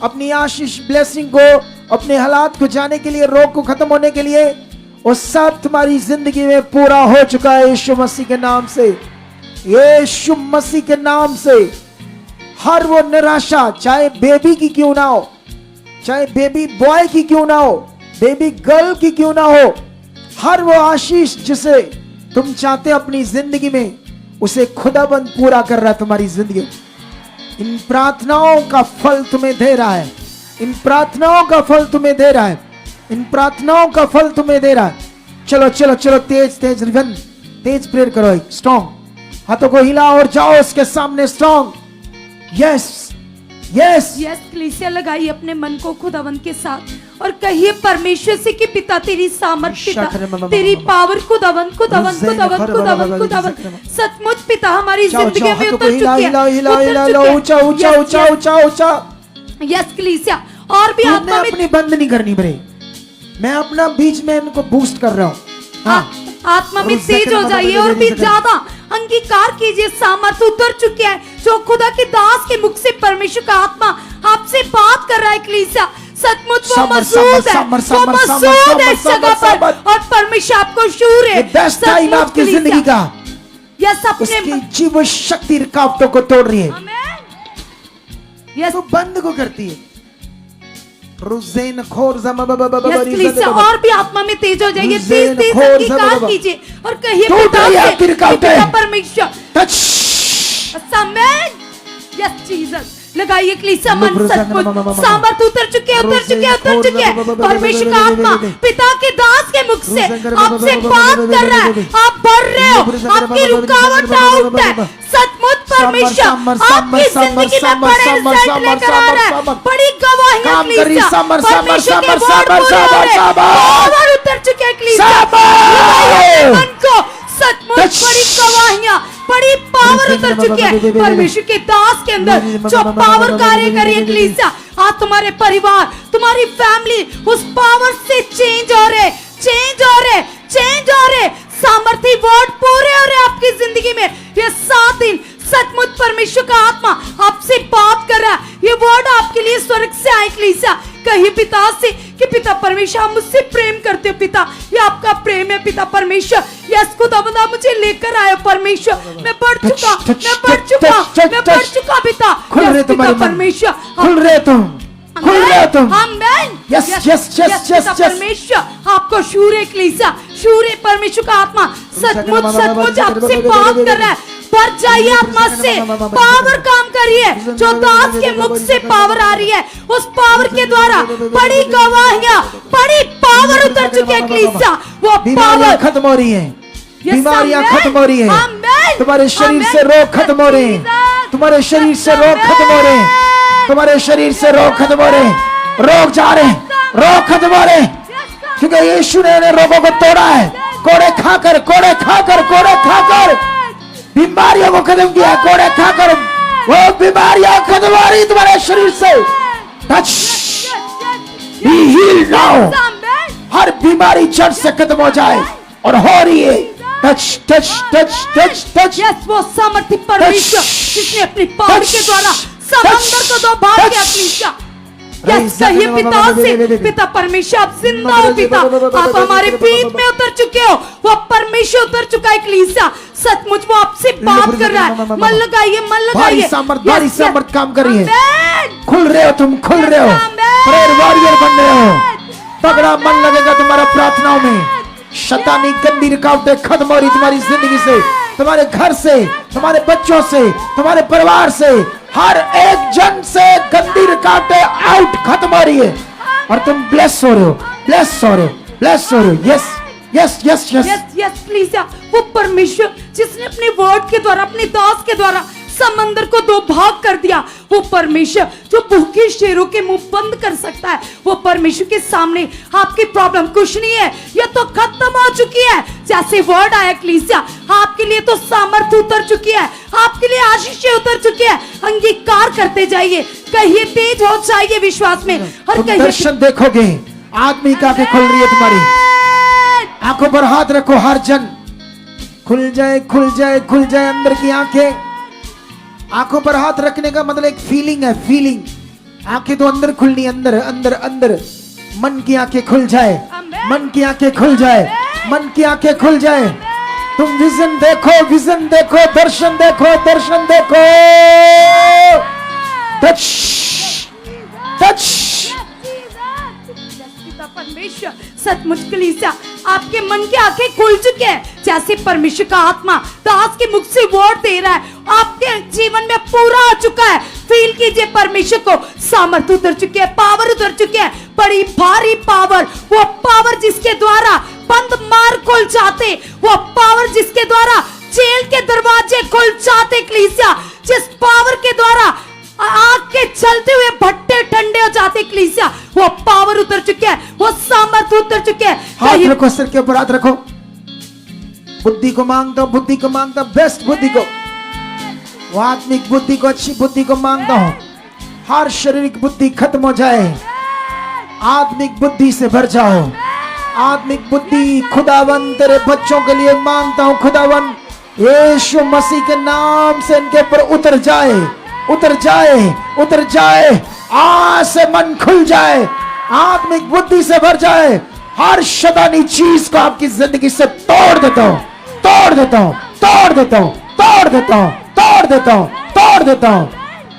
अपनी आशीष ब्लेसिंग को, अपने हालात को जाने के लिए, रोग को खत्म होने के लिए, वो सब तुम्हारी जिंदगी में पूरा हो चुका है यीशु मसीह के नाम से। यीशु मसीह के नाम से हर वो निराशा, चाहे बेबी की क्यों ना हो, चाहे बेबी बॉय की क्यों ना हो, बेबी गर्ल की क्यों ना हो, हर वो आशीष जिसे तुम चाहते हो अपनी जिंदगी में, उसे खुदाबंद पूरा कर रहा है तुम्हारी जिंदगी। इन प्रार्थनाओं का फल तुम्हें दे रहा है, इन प्रार्थनाओं का फल तुम्हें दे रहा है, इन प्रार्थनाओं का फल तुम्हें दे रहा है। चलो चलो चलो, तेज तेज रिवन, तेज प्रेयर करो, स्ट्रॉन्ग, हाथों को हिला और जाओ उसके सामने स्ट्रॉन्ग। यस यस यस कलीसिया लगाइए अपने मन को खुदावन के साथ और कहिए परमेश्वर से कि पिता तेरी सामर्थ्य, पिता तेरी पावर, खुदावन खुदावन खुदावन खुदावन खुदावन सचमुच पिता हमारी जिंदगी में उतर चुकी है। ऊंचा ऊंचा ऊंचा ऊंचा ऊंचा। यस कलीसिया, और भी आपने आत्मा में अपनी बंद नहीं करनी बरे, मैं अपना बीच में इनको बूस्ट कर रहा हूँ। हाँ, आत्मा में तेज हो जाइए और भी ज्यादा अंगीकार कीजिए, सामर्थ्य उतर चुकी है जो खुदा के दास के मुख से परमेश्वर का आत्मा आपसे बात कर रहा है। कलीसिया सचमुच वो मौजूद है, वो मौजूद है इस जगह पर और परमेश्वर आपको शूर है। बेस्ट टाइम आपकी जिंदगी का, यस उसकी अपने जीव शक्ति रुकावटों को तोड़ रही है, यस तो बंद को करती है। रुज़ेन खोर कलीसिया, और भी आत्मा में तेज हो जाइए, तेज तेज खोर अंगीकार ज़बा। कीजिए और कहिए टूट पिता रही है से आपकी कि रुकावटें। पिता परमेश्वर, टच आमेन, यस जीसस। लगाइए कलीसिया मन, सचमुच सामर्थ उतर चुके हैं, उतर चुके हैं, उतर चुके हैं। परमेश्वर का आत्मा पिता के दास के मुख से आपसे बात कर रहा है, आप बढ़ रहे हो, आपकी रुकावट आउट है। सचमुच परमेश्वर आपकी जिंदगी में बड़े रिजल्ट लेकर आ रहा है, बड़ी गवाहियां कलीसिया, परमेश्वर के वर्ड पूरे हो रहे हैं, पावर उतर चुके हैं कलीसिया। लगाइए अपने मन को, सचमुच बड़ी गवाहियां, बड़ी पावर उतर चुकी है परमेश्वर के दास के अंदर, जो पावर कार्य करिए कलीसिया। आज तुम्हारे परिवार, तुम्हारी फैमिली उस पावर से चेंज हो रहे, चेंज हो रहे, चेंज हो रहे, सामर्थ्य वर्ड पूरे हो रहे आपकी जिंदगी में। ये 7 दिन सचमुच परमेश्वर का आत्मा आपसे बात कर रहा है, ये वर्ड आपके लिए स्वर्ग से आए कलीसिया। कहिए पिता से कि पिता परमेश्वर आप मुझसे प्रेम करते हो, पिता ये आपका प्रेम है पिता परमेश्वर। यस खुदावंद मुझे लेकर आए परमेश्वर, मैं बढ़ चुका, मैं बढ़ चुका, मैं बढ़ चुका पिता। खुल रहे यस पिता तुम्हारे मन, परमेश्वर, खुल रहे तुम, खुल रहे तुम। आमेन। यस यस यस यस पिता परमेश्वर आपको शूर कलीसिया, शूर परमेश्वर का आत्मा सचमुच सचमुच आपसे बात कर रहा है। बढ़ जाइए आत्मा से, पावर काम करिए, जो दास के मुख से पावर आ रही है, उस पावर के द्वारा बड़ी गवाहियां, बड़ी पावर उतर चुकी है कलीसिया। वो बीमारियां पावर खत्म हो रही हैं, बीमारियां आमेन, खत्म हो रही हैं, आमेन, तुम्हारे शरीर से आमेन, रोग खत्म हो रहे हैं, जीसस, तुम्हारे शरीर से रोग खत्म हो रहे हैं, तुम्हारे शरीर से रोग खत्म हो रहे हैं, रोग जा रहे हैं, रोग खत्म हो रहे हैं, क्योंकि यीशु ने रोगों को तोड़ा है। कोड़े खाकर, कोड़े खाकर, कोड़े खाकर बीमारियों को खत्म किया, कोड़े खाकर वो बीमारियां खत्म हो रही तुम्हारे शरीर से। टच, बी हील्ड नाउ, हर बीमारी जड़ से खत्म हो जाए और हो रही है। Touch touch touch touch touch. Yes वो सामर्थ्य परमेश्वर जिसने अपनी पावर के द्वारा समंदर को 2 भाग किया कलीसिया। यस कहिए पिता से, पिता परमेश्वर आप जिंदा हो पिता, आप हमारे बीच में उतर चुके हो, वो परमेश्वर उतर चुका है कलीसिया। सचमुच वो आपसे बात कर रहा है। मन लगाइए, मन लगाइए, भारी सामर्थ काम कर रही है। खुल रहे हो तुम, खुल रहे हो, प्रेयर वॉरियर बन रहे हो। तगड़ा मन लगेगा तुम्हारा प्रार्थनाओं में। शैतानी गंदी रुकावटें खत्म हो रही तुम्हारी जिंदगी से, तुम्हारे घर से, तुम्हारे बच्चों से, तुम्हारे परिवार से, हर एक जन से गंदी रुकावटें आउट, खत्म हो रही है और तुम ब्लेस हो रहे हो, ब्लेस हो रहे हो, ब्लेस हो रहे हो। Yes yes yes yes yes yes कलीसिया, वो परमेश्वर जिसने अपने वर्ड के द्वारा, अपने दास के द्वारा समंदर को 2 भाग कर दिया, वो परमेश्वर जो भूखे शेरों के मुंह बंद कर सकता है, वो परमेश्वर के सामने आपकी प्रॉब्लम कुछ नहीं है, ये तो खत्म हो चुकी है। जैसे वर्ड आया कलीसिया, आपके लिए तो सामर्थ्य उतर चुकी है, आपके लिए आशीषें उतर चुकी है। अंगीकार करते जाइए, कहिए तेज हो जाइए विश्वास में और तुम कहिए दर्शन देखोगे, आदमी की आंखें खुल रही है तुम्हारी। आंखों पर हाथ रखो, हर जन खुल जाए, खुल जाए, खुल जाए अंदर की आंखें, आंखों पर हाथ रखने का मतलब एक फीलिंग है, फीलिंग। आंखें तो अंदर खुलनी, अंदर अंदर अंदर। मन की आंखें खुल जाए, मन की आंखें खुल जाए, मन की आंखें खुल जाए। तुम विजन देखो, विजन देखो, दर्शन देखो, दर्शन देखो। Touch touch. पिता परमेश्वर सचमुच कलीसिया आपके मन की आंखें खुल चुके हैं, जैसे परमेश्वर का आत्मा दास के मुख से वर्ड दे रहा है, आपके जीवन में पूरा आ चुका है। फील कीजिए परमेश्वर को, सामर्थ उतर चुके हैं, पावर उतर चुके हैं, बड़ी भारी पावर। वो पावर जिसके द्वारा बंद मार खुल जाते, वो पावर जिसके द्वारा जेल के दरवाजे खुल जाते कलीसिया, जिस पावर के द्वारा आग के चलते हुए भट्टे ठंडे हो जाते कलीसिया, वो पावर उतर चुके हैं, वो सामर्थ उतर चुके हैं। हाथ रखो, सिर के ऊपर हाथ रखो। बुद्धि को मांगता हूं, बुद्धि को मांगता हूं, बेस्ट बुद्धि को, वो आत्मिक बुद्धि को, अच्छी बुद्धि को मांगता हूं। हर शारीरिक बुद्धि खत्म हो जाए, आत्मिक बुद्धि से भर जाओ। आत्मिक बुद्धि खुदावन तेरे बच्चों के लिए मांगता हूं। खुदावन यीशु मसीह के नाम से इनके ऊपर उतर जाए, उतर जाए, उतर जाए। आज से मन खुल जाए, आत्मिक बुद्धि से भर जाए। हर शैतानी चीज को आपकी जिंदगी से तोड़ देता हूं, तोड़ देता हूं, तोड़ देता हूं, तोड़ देता हूं, तोड़ देता हूं, तोड़ देता हूं।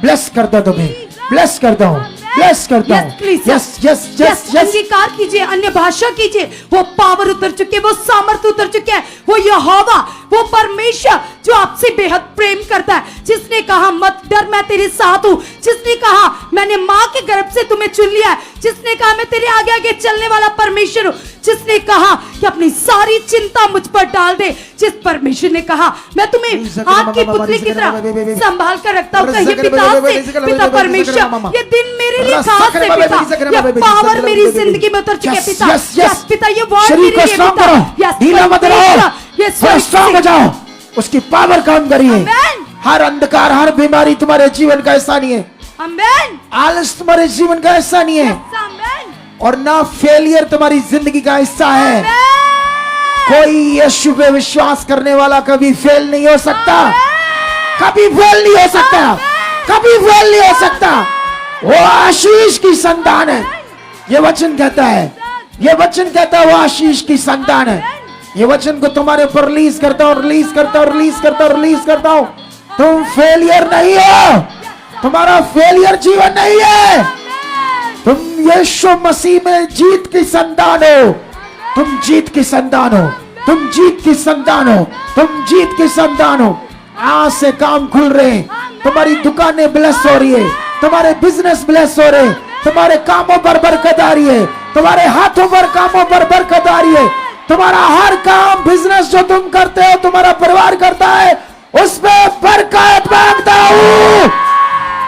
ब्लेस करता हूं तुम्हें, ब्लेस करता हूं, ब्लेस करता हूं। Yes yes yes yes. अंगीकार कीजिए, अन्य भाषा कीजिए। वो पावर उतर चुके, वो सामर्थ उतर चुके हैं। वो यहोवा, वो परमेश्वर जो आपसे बेहद प्रेम करता है, जिसने कहा मत डर मैं तेरे साथ हूं, जिसने कहा मैंने मां के गर्भ से तुम्हें चुन लिया है, जिसने कहा मैं तेरे आगे आगे चलने वाला परमेश्वर हूं, जिसने कहा कि अपनी सारी चिंता मुझ पर डाल दे, जिस परमेश्वर ने कहा मैं तुम्हें आग की पुतली की तरह संभाल कर रखता हूं। कहिए पिता से, पिता परमेश्वर ये दिन मेरे लिए खास है पिता, ये पावर मेरी जिंदगी में उतर चुके हैं पिता। यस पिता, ये वर्ड मेरे लिए पिता। यस ढीला मत रहो, ये स्ट्रांग हो जाओ, उसकी पावर काम करिए। आमेन, हर अंधकार, हर बीमारी तुम्हारे जीवन का हिस्सा नहीं है। आमेन, आलस तुम्हारे जीवन का हिस्सा नहीं है, आमेन, और ना फेलियर तुम्हारी जिंदगी का हिस्सा है। कोई यीशु पे विश्वास करने वाला कभी फेल नहीं हो सकता, कभी फेल नहीं हो सकता, कभी फेल नहीं हो सकता। वो आशीष की संतान है, ये वचन कहता है, ये वचन कहता है वो आशीष की संतान है। ये वचन को तुम्हारे ऊपर रिलीज करता हूं, रिलीज करता हूं, रिलीज करता हूं, रिलीज करता हूं। तुम फेलियर नहीं हो, तुम्हारा फेलियर जीवन नहीं है। तुम यीशु मसीह में जीत की संतान हो, तुम जीत की संतान हो, तुम जीत की संतान हो, तुम जीत की संतान हो। आज से काम खुल रहे हैं, तुम्हारी दुकानें ब्लेस हो रही है, तुम्हारे बिजनेस ब्लेस हो रहे, तुम्हारे कामों पर बरकत आ रही है, तुम्हारे हाथों पर कामों पर बरकत आ रही है। तुम्हारा हर काम बिजनेस जो तुम करते हो, तुम्हारा परिवार करता है, उसमें बरकत मांगता हूं।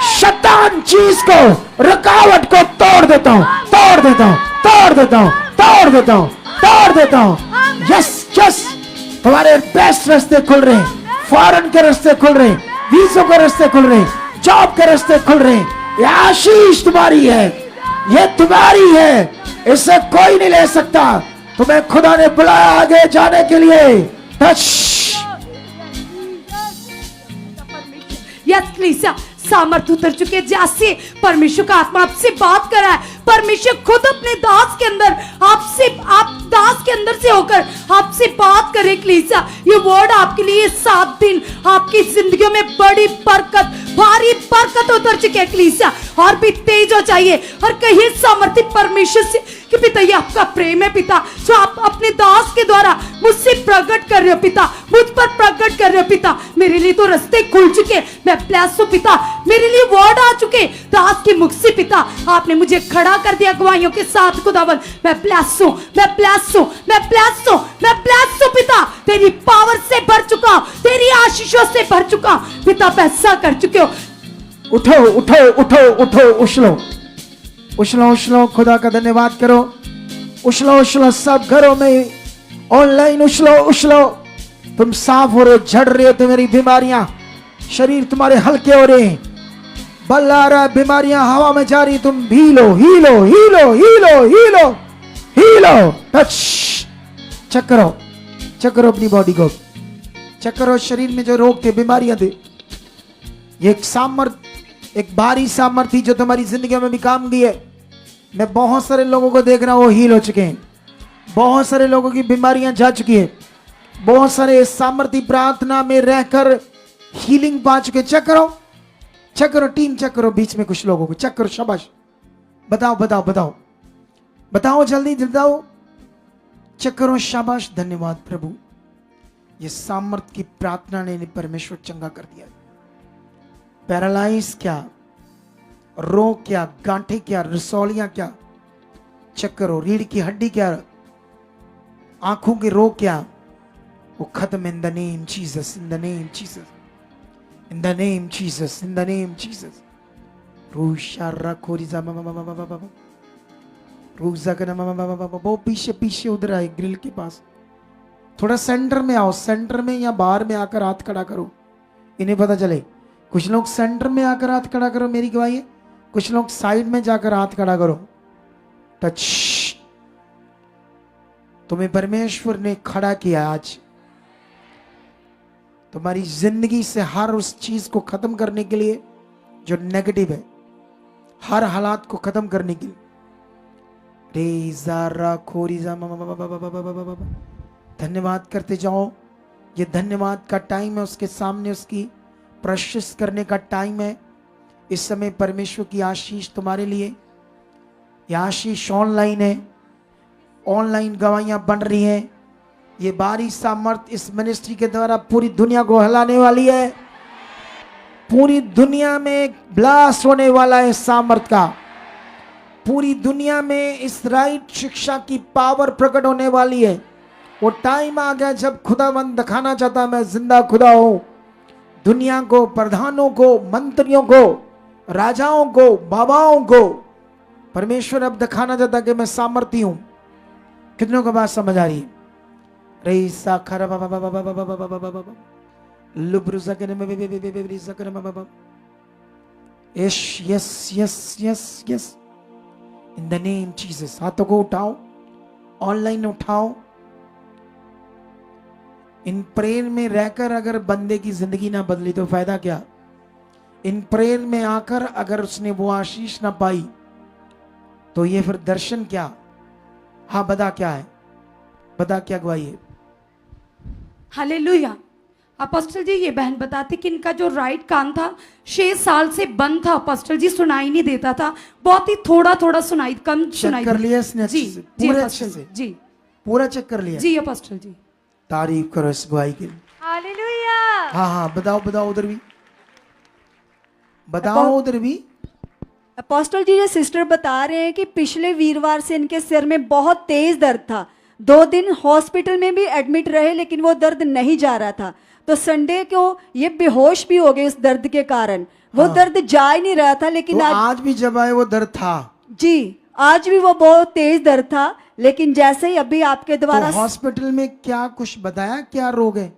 शैतान चीज को, रुकावट को तोड़ देता हूं, तोड़ देता हूं, तोड़ देता हूं, तोड़ देता हूं, तोड़ देता हूं। यस यस, तुम्हारे बेस्ट रास्ते खुल रहे हैं, फॉरेन के रास्ते खुल रहे हैं, वीजों के रास्ते खुल रहे हैं, जॉब के रास्ते खुल रहे हैं। ये आशीष तुम्हारी है, ये तुम्हारी है, इससे कोई नहीं ले सकता। तुम्हें खुदा ने बुलाया आगे जाने के लिए। टच। यस कलीसिया, सामर्थ उतर चुके, जैसे परमेश्वर का आत्मा आपसे बात कर रहा है। परमेश्वर खुद अपने दास के अंदर आपसे, आप दास के अंदर से होकर आपसे बात करे कलीसिया। ये वर्ड आपके लिए 7 दिन आपकी जिंदगियों में बड़ी बरकत, भारी बरकत उतर चुके हैं कलीसिया। और भी तेज हो जाइए और कहिए सामर्थ्य परमेश्वर से कि पिता ये आपका प्रेम है पिता, जो आप अपने दास के द्वारा मुझसे प्रकट कर रहे हो पिता, मुझ पर प्रकट कर रहे हो पिता। मेरे लिए तो रास्ते खुल चुके, मैं ब्लेस हूं पिता, मेरे लिए वर्ड आ चुके दास के मुख से पिता। आपने मुझे खड़ा कर दिया गवाहियों के साथ खुदावन। मैं ब्लेस हूं, मैं ब्लेस हूं, मैं ब्लेस हूं, मैं ब्लेस हूं पिता। तेरी पावर से भर चुका हूं, तेरी आशीषों से भर चुका हूं पिता, पैसा कर चुके हो। उठो उठो उठो उठो, उछलो उछलो उछलो, खुदा का धन्यवाद करो। उछलो उछलो, सब घरों में ऑनलाइन उछलो उछलो। तुम साफ हो रहे, झड़ रहे हो, तुम्हारी बीमारियां, शरीर तुम्हारे हल्के हो रहे हैं, बल आ रहा है, बीमारियां हवा में जा रही, तुम hello hello hello hello hello hello. Touch. Check करो, चेक करो अपनी बॉडी को, चेक करो शरीर में जो रोग थे, बीमारियां थे, ये एक सामर्थ, एक भारी सामर्थ्य जो तुम्हारी जिंदगी में भी काम की है। मैं बहुत सारे लोगों को देख रहा हूँ वो हील हो चुके हैं, बहुत सारे लोगों की बीमारियां जा चुकी है, बहुत सारे इस सामर्थ्य प्रार्थना में रहकर हीलिंग पा चुके। चेक करो टीम, चेक करो बीच में कुछ लोगों को, चेक करो। शाबाश, बताओ बताओ बताओ बताओ, जल्दी बताओ, चेक करो। शाबाश, धन्यवाद प्रभु। ये सामर्थ की प्रार्थना ने परमेश्वर चंगा कर दिया। पैरालाइज क्या, रोग क्या, गांठे क्या, रसौलियां क्या, चेक करो। रीढ़ की हड्डी क्या, आंखों के रोग क्या, वो खत्म in the name Jesus, in the name Jesus, in the name Jesus, in the name Jesus. रूशा रखोरिजा रूजा का वो पीछे पीछे उधर आए ग्रिल के पास। थोड़ा सेंटर में आओ, सेंटर में या बाहर में आकर हाथ खड़ा करो, इन्हें पता चले। कुछ लोग सेंटर में आकर हाथ खड़ा करो, मेरी गवाही है। कुछ लोग साइड में जाकर हाथ खड़ा करो। टच, तुम्हें परमेश्वर ने खड़ा किया। आज तुम्हारी जिंदगी से हर उस चीज को खत्म करने के लिए जो नेगेटिव है, हर हालात को खत्म करने के लिए। धन्यवाद करते जाओ। ये धन्यवाद का टाइम है, उसके सामने उसकी प्रशंसा करने का टाइम है। इस समय परमेश्वर की आशीष तुम्हारे लिए, ये आशीष ऑनलाइन है, ऑनलाइन गवाहियां बन रही हैं। ये बारी सामर्थ इस मिनिस्ट्री के द्वारा पूरी दुनिया को हिलाने वाली है। पूरी दुनिया में ब्लास्ट होने वाला है सामर्थ का। पूरी दुनिया में इस राइट शिक्षा की पावर प्रकट होने वाली है। वो टाइम आ गया जब खुदावंद दिखाना चाहता मैं जिंदा खुदा हूं। दुनिया को, प्रधानों को, मंत्रियों को, राजाओं को, बाबाओं को परमेश्वर अब दिखाना चाहता कि मैं सामर्थी हूं। कितनों को बात समझ आ रही है? रेसा खरा yes yes yes yes yes, in the name Jesus. हाथों को उठाओ, ऑनलाइन उठाओ। इन प्रेयर में रहकर अगर बंदे की जिंदगी ना बदली तो फायदा क्या? इन प्रेयर में आकर अगर उसने वो आशीष ना पाई तो ये फिर दर्शन क्या? हाँ, बता क्या है, बता क्या गवाही है? हालेलुया। अपोस्टल जी, ये बहन बताती कि इनका जो राइट कान था 6 साल से बंद था अपोस्टल जी, सुनाई नहीं देता था, बहुत ही थोड़ा थोड़ा सुनाई, कम सुनाई कर लिया इसने जी अच्छे से, जी पूरे अपोस्टल अच्छे से? जी पूरा चेक कर लिया जी अपोस्टल जी। तारीफ करो इस गवाही के लिए। हालेलुया। हाँ हाँ, बताओ बताओ, उधर भी बताओ, उधर भी। अपोस्टल जी, ये सिस्टर बता रहे हैं कि पिछले वीरवार से इनके सिर में बहुत तेज दर्द था। 2 दिन हॉस्पिटल में भी एडमिट रहे लेकिन वो दर्द नहीं जा रहा था। तो संडे को ये बेहोश भी हो गए उस दर्द के कारण। वो दर्द जा ही नहीं रहा था, लेकिन तो आज भी जब आए वो दर्द था जी, आज भी वो बहुत तेज दर्द था। लेकिन जैसे ही अभी आपके द्वारा तो हॉस्पिटल में क्या कुछ बताया, क्या रोग है?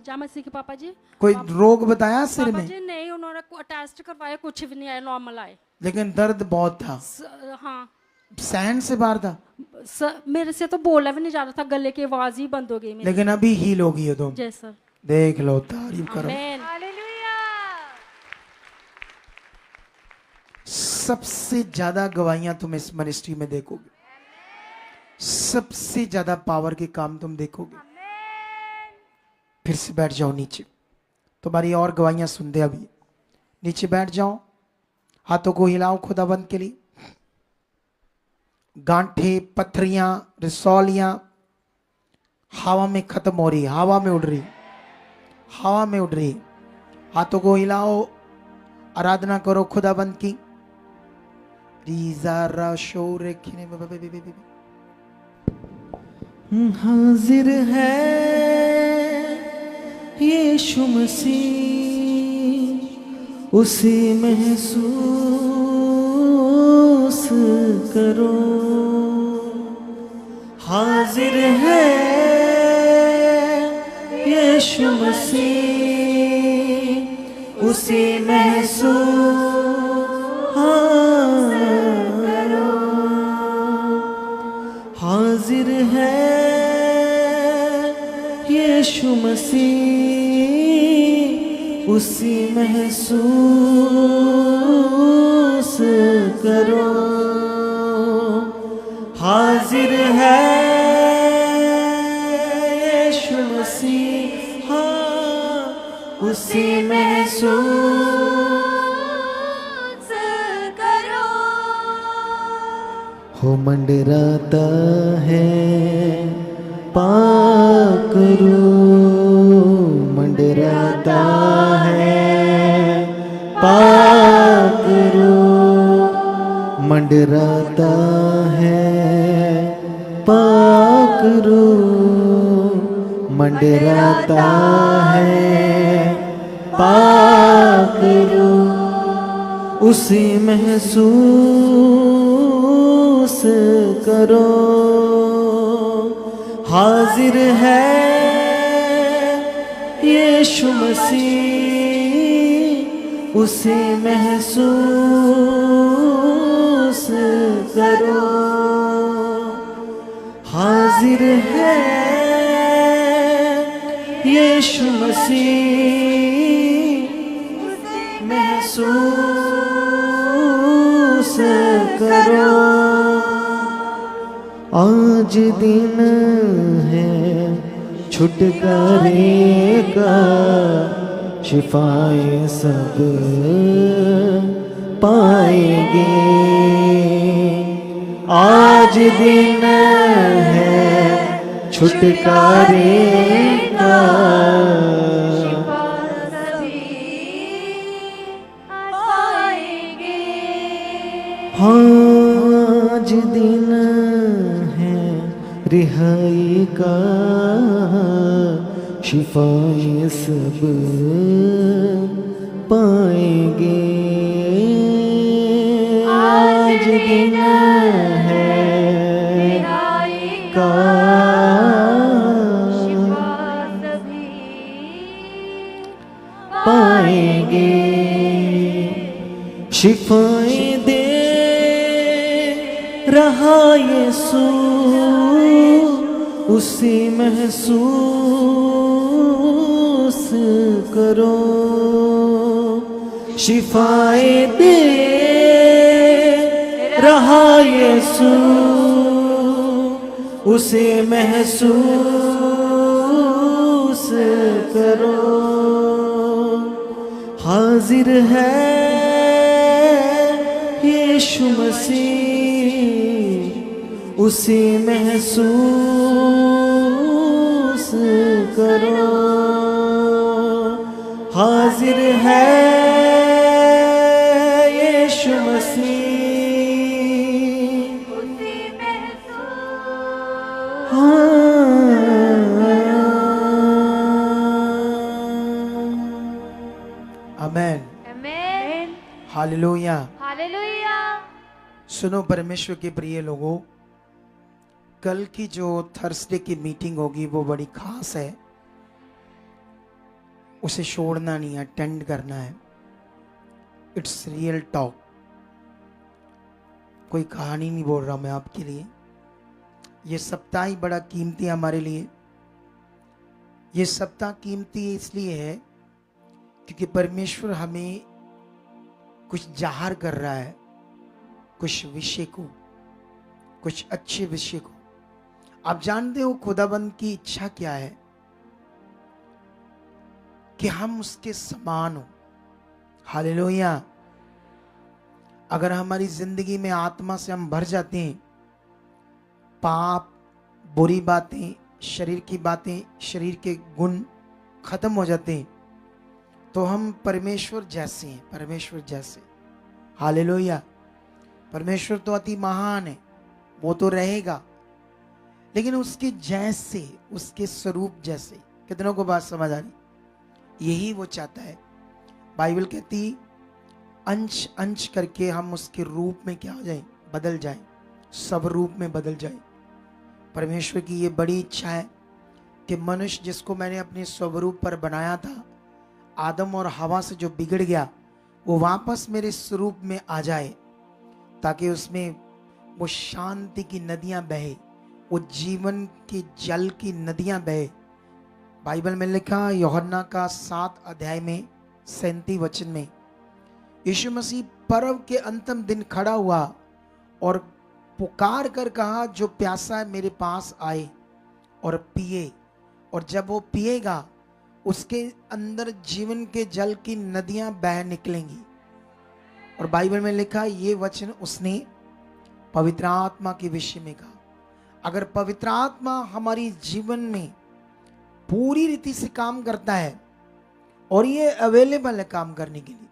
जामसी के पापा जी, कोई रोग बताया सिर पापा में? जी नहीं, उन्होंने टेस्ट करवाया, कुछ भी नहीं आया, नॉर्मल आए। लेकिन दर्द बहुत था, हाँ सहन से बाहर था। मेरे से तो बोला भी नहीं जा रहा था, गले की आवाज ही बंद हो गई मेरी। लेकिन अभी हील हो गई है तुम। जय सर। देख लो, तारीफ करो। आमीन। हालेलुया। सबसे ज्यादा गवाहियां तुम इस मिनिस्ट्री में देखोगे, सबसे ज्यादा पावर के काम तुम देखोगे। फिर से बैठ जाओ नीचे, तुम्हारी और गवाहियां सुनते अभी। नीचे बैठ जाओ, हाथों को हिलाओ खुदाबंद के लिए। गांठे, पथरियां, रसौलियां हवा में खत्म हो रही, हवा में उड़ रही, हवा में उड़ रही। हाथों को हिलाओ, आराधना करो खुदाबंद की। रीजा राशो रेखिने हाजिर है यीशु मसीह, उसे महसूस करो। हाजिर है यीशु मसीह, उसे महसूस करो। हाजिर है यीशु मसीह, उसी महसूस करो। हाजिर है यीशु मसीह, हाँ, उसी महसूस करो। हो मंडराता है पाक रूह, मंडराता है पाक रूह, मंडराता है पाक रूह, मंडराता है पाक रूह। उसी महसूस करो। हाजिर है यीशु मसीह, उसे महसूस करो। हाजिर है यीशु मसीह, महसूस करो। आज दिन है छुटकारे का, शिफाए सब पाएंगे। आज दिन है छुटकारे का, आज दिन है रिहाई का, शिफाए सब पाएंगे। आज दिन है रिहाई का, पाएंगे। शिफाए दे रहा यीशु, उसे महसूस करो। शिफाए दे रहा यीशु, उसे महसूस करो। हाजिर है यीशु मसीह, उसे महसूस करो। हाजिर है यीशु मसीह, आमेन, आमेन, हालेलुया। हालेलुया। सुनो परमेश्वर के प्रिय लोगों, कल की जो थर्सडे की मीटिंग होगी वो बड़ी खास है, उसे छोड़ना नहीं है, अटेंड करना है। इट्स रियल टॉक, कोई कहानी नहीं बोल रहा मैं आपके लिए। ये सप्ताह ही बड़ा कीमती है हमारे लिए। ये सप्ताह कीमती इसलिए है क्योंकि परमेश्वर हमें कुछ जाहिर कर रहा है, कुछ विषय को, कुछ अच्छे विषय को। आप जानते हो खुदाबंद की इच्छा क्या है? कि हम उसके समान हो। हालेलुया। अगर हमारी जिंदगी में आत्मा से हम भर जाते हैं, पाप, बुरी बातें, शरीर की बातें, शरीर के गुण खत्म हो जाते हैं, तो हम परमेश्वर जैसे हैं, परमेश्वर जैसे। हालेलुया। परमेश्वर तो अति महान है, वो तो रहेगा, लेकिन उसके जैसे, उसके स्वरूप जैसे। कितनों को बात समझ आ रही? यही वो चाहता है। बाइबल कहती अंश अंश करके हम उसके रूप में क्या हो जाए? बदल जाए, सब रूप में बदल जाए। परमेश्वर की ये बड़ी इच्छा है कि मनुष्य जिसको मैंने अपने स्वरूप पर बनाया था, आदम और हवा से जो बिगड़ गया, वो वापस मेरे स्वरूप में आ जाए, ताकि उसमें वो शांति की नदियां बहे, वो जीवन के जल की नदियां बहे। बाइबल में लिखा यूहन्ना का 7 अध्याय में 37 वचन में यीशु मसीह पर्व के अंतिम दिन खड़ा हुआ और पुकार कर कहा, जो प्यासा है मेरे पास आए और पिए, और जब वो पिएगा उसके अंदर जीवन के जल की नदियां बह निकलेंगी। और बाइबल में लिखा, ये वचन उसने पवित्र आत्मा के विषय में कहा। अगर पवित्र आत्मा हमारी जीवन में पूरी रीति से काम करता है और ये अवेलेबल है काम करने के लिए,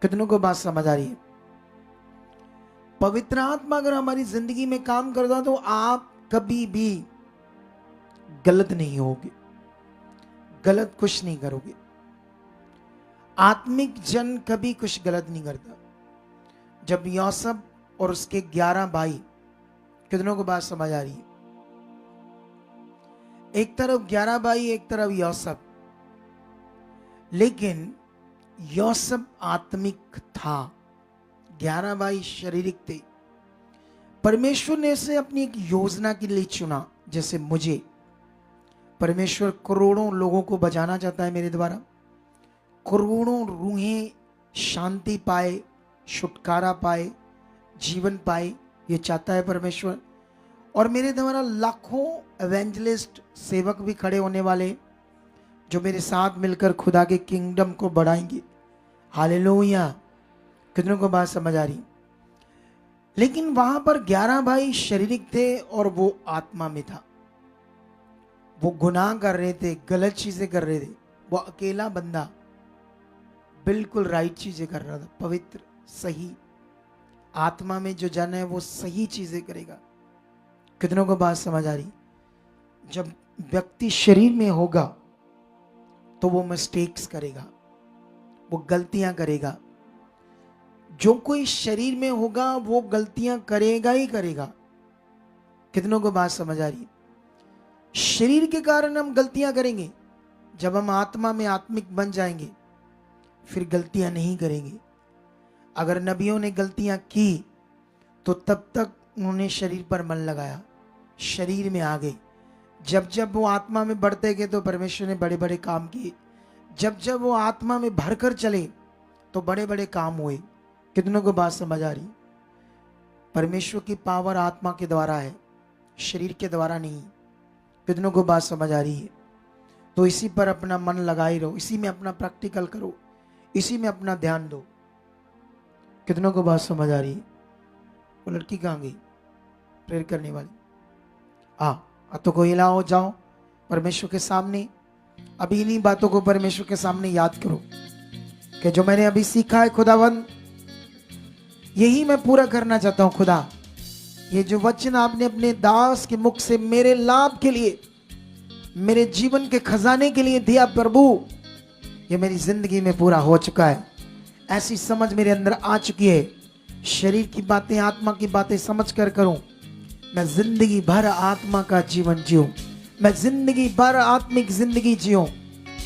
कितनों को बात समझ आ रही है? पवित्र आत्मा अगर हमारी जिंदगी में काम करता तो आप कभी भी गलत नहीं होगे, गलत कुछ नहीं करोगे। आत्मिक जन कभी कुछ गलत नहीं करता। जब यूसुफ और उसके 11 भाई, कितनों को बात समझ आ रही है? एक तरफ 11 भाई, एक तरफ यूसुफ, लेकिन यूसुफ आत्मिक था, 11 भाई शारीरिक थे। परमेश्वर ने इसे अपनी एक योजना के लिए चुना। जैसे मुझे परमेश्वर करोड़ों लोगों को बचाना चाहता है मेरे द्वारा, करोड़ों रूहें शांति पाए, छुटकारा पाए, जीवन पाए, ये चाहता है परमेश्वर। और मेरे द्वारा लाखों एवेंजलिस्ट सेवक भी खड़े होने वाले, जो मेरे साथ मिलकर खुदा के किंगडम को बढ़ाएंगे। हालेलुया, कितनों को बात समझ आ रही? लेकिन वहां पर 11 भाई शारीरिक थे और वो आत्मा में था। वो गुनाह कर रहे थे, गलत चीजें कर रहे थे। वो अकेला बंदा बिल्कुल राइट चीजें कर रहा था, पवित्र सही। आत्मा में जो जन है वो सही चीजें करेगा। कितनों को बात समझ आ रही? जब व्यक्ति शरीर में होगा तो वो मिस्टेक्स करेगा, वो गलतियां करेगा। जो कोई शरीर में होगा वो गलतियां करेगा ही करेगा। कितनों को बात समझ आ रही? शरीर के कारण हम गलतियां करेंगे। जब हम आत्मा में आत्मिक बन जाएंगे फिर गलतियां नहीं करेंगे। अगर नबियों ने गलतियां की तो तब तक उन्होंने शरीर पर मन लगाया, शरीर में आ गए। जब जब वो आत्मा में बढ़ते गए तो परमेश्वर ने बड़े बड़े काम किए। जब जब वो आत्मा में भरकर चले तो बड़े बड़े काम हुए। कितनों को बात समझ आ रही? परमेश्वर की पावर आत्मा के द्वारा है, शरीर के द्वारा नहीं। कितनों को बात समझ आ रही है? तो इसी पर अपना मन लगाए रहो, इसी में अपना प्रैक्टिकल करो, इसी में अपना ध्यान दो। कितनों को बात समझ आ रही है? वो लड़की कहाँ गई प्रेयर करने वाली? तो को हिलाओ, जाओ परमेश्वर के सामने। अभी इन्हीं बातों को परमेश्वर के सामने याद करो कि जो मैंने अभी सीखा है खुदावंद, यही मैं पूरा करना चाहता हूं। खुदा, ये जो वचन आपने अपने दास के मुख से मेरे लाभ के लिए, मेरे जीवन के खजाने के लिए दिया प्रभु, ये मेरी जिंदगी में पूरा हो चुका है। ऐसी समझ मेरे अंदर आ चुकी है। शरीर की बातें, आत्मा की बातें समझ कर करूं। मैं जिंदगी भर आत्मा का जीवन जीऊं, मैं जिंदगी भर आत्मिक जिंदगी जीऊं,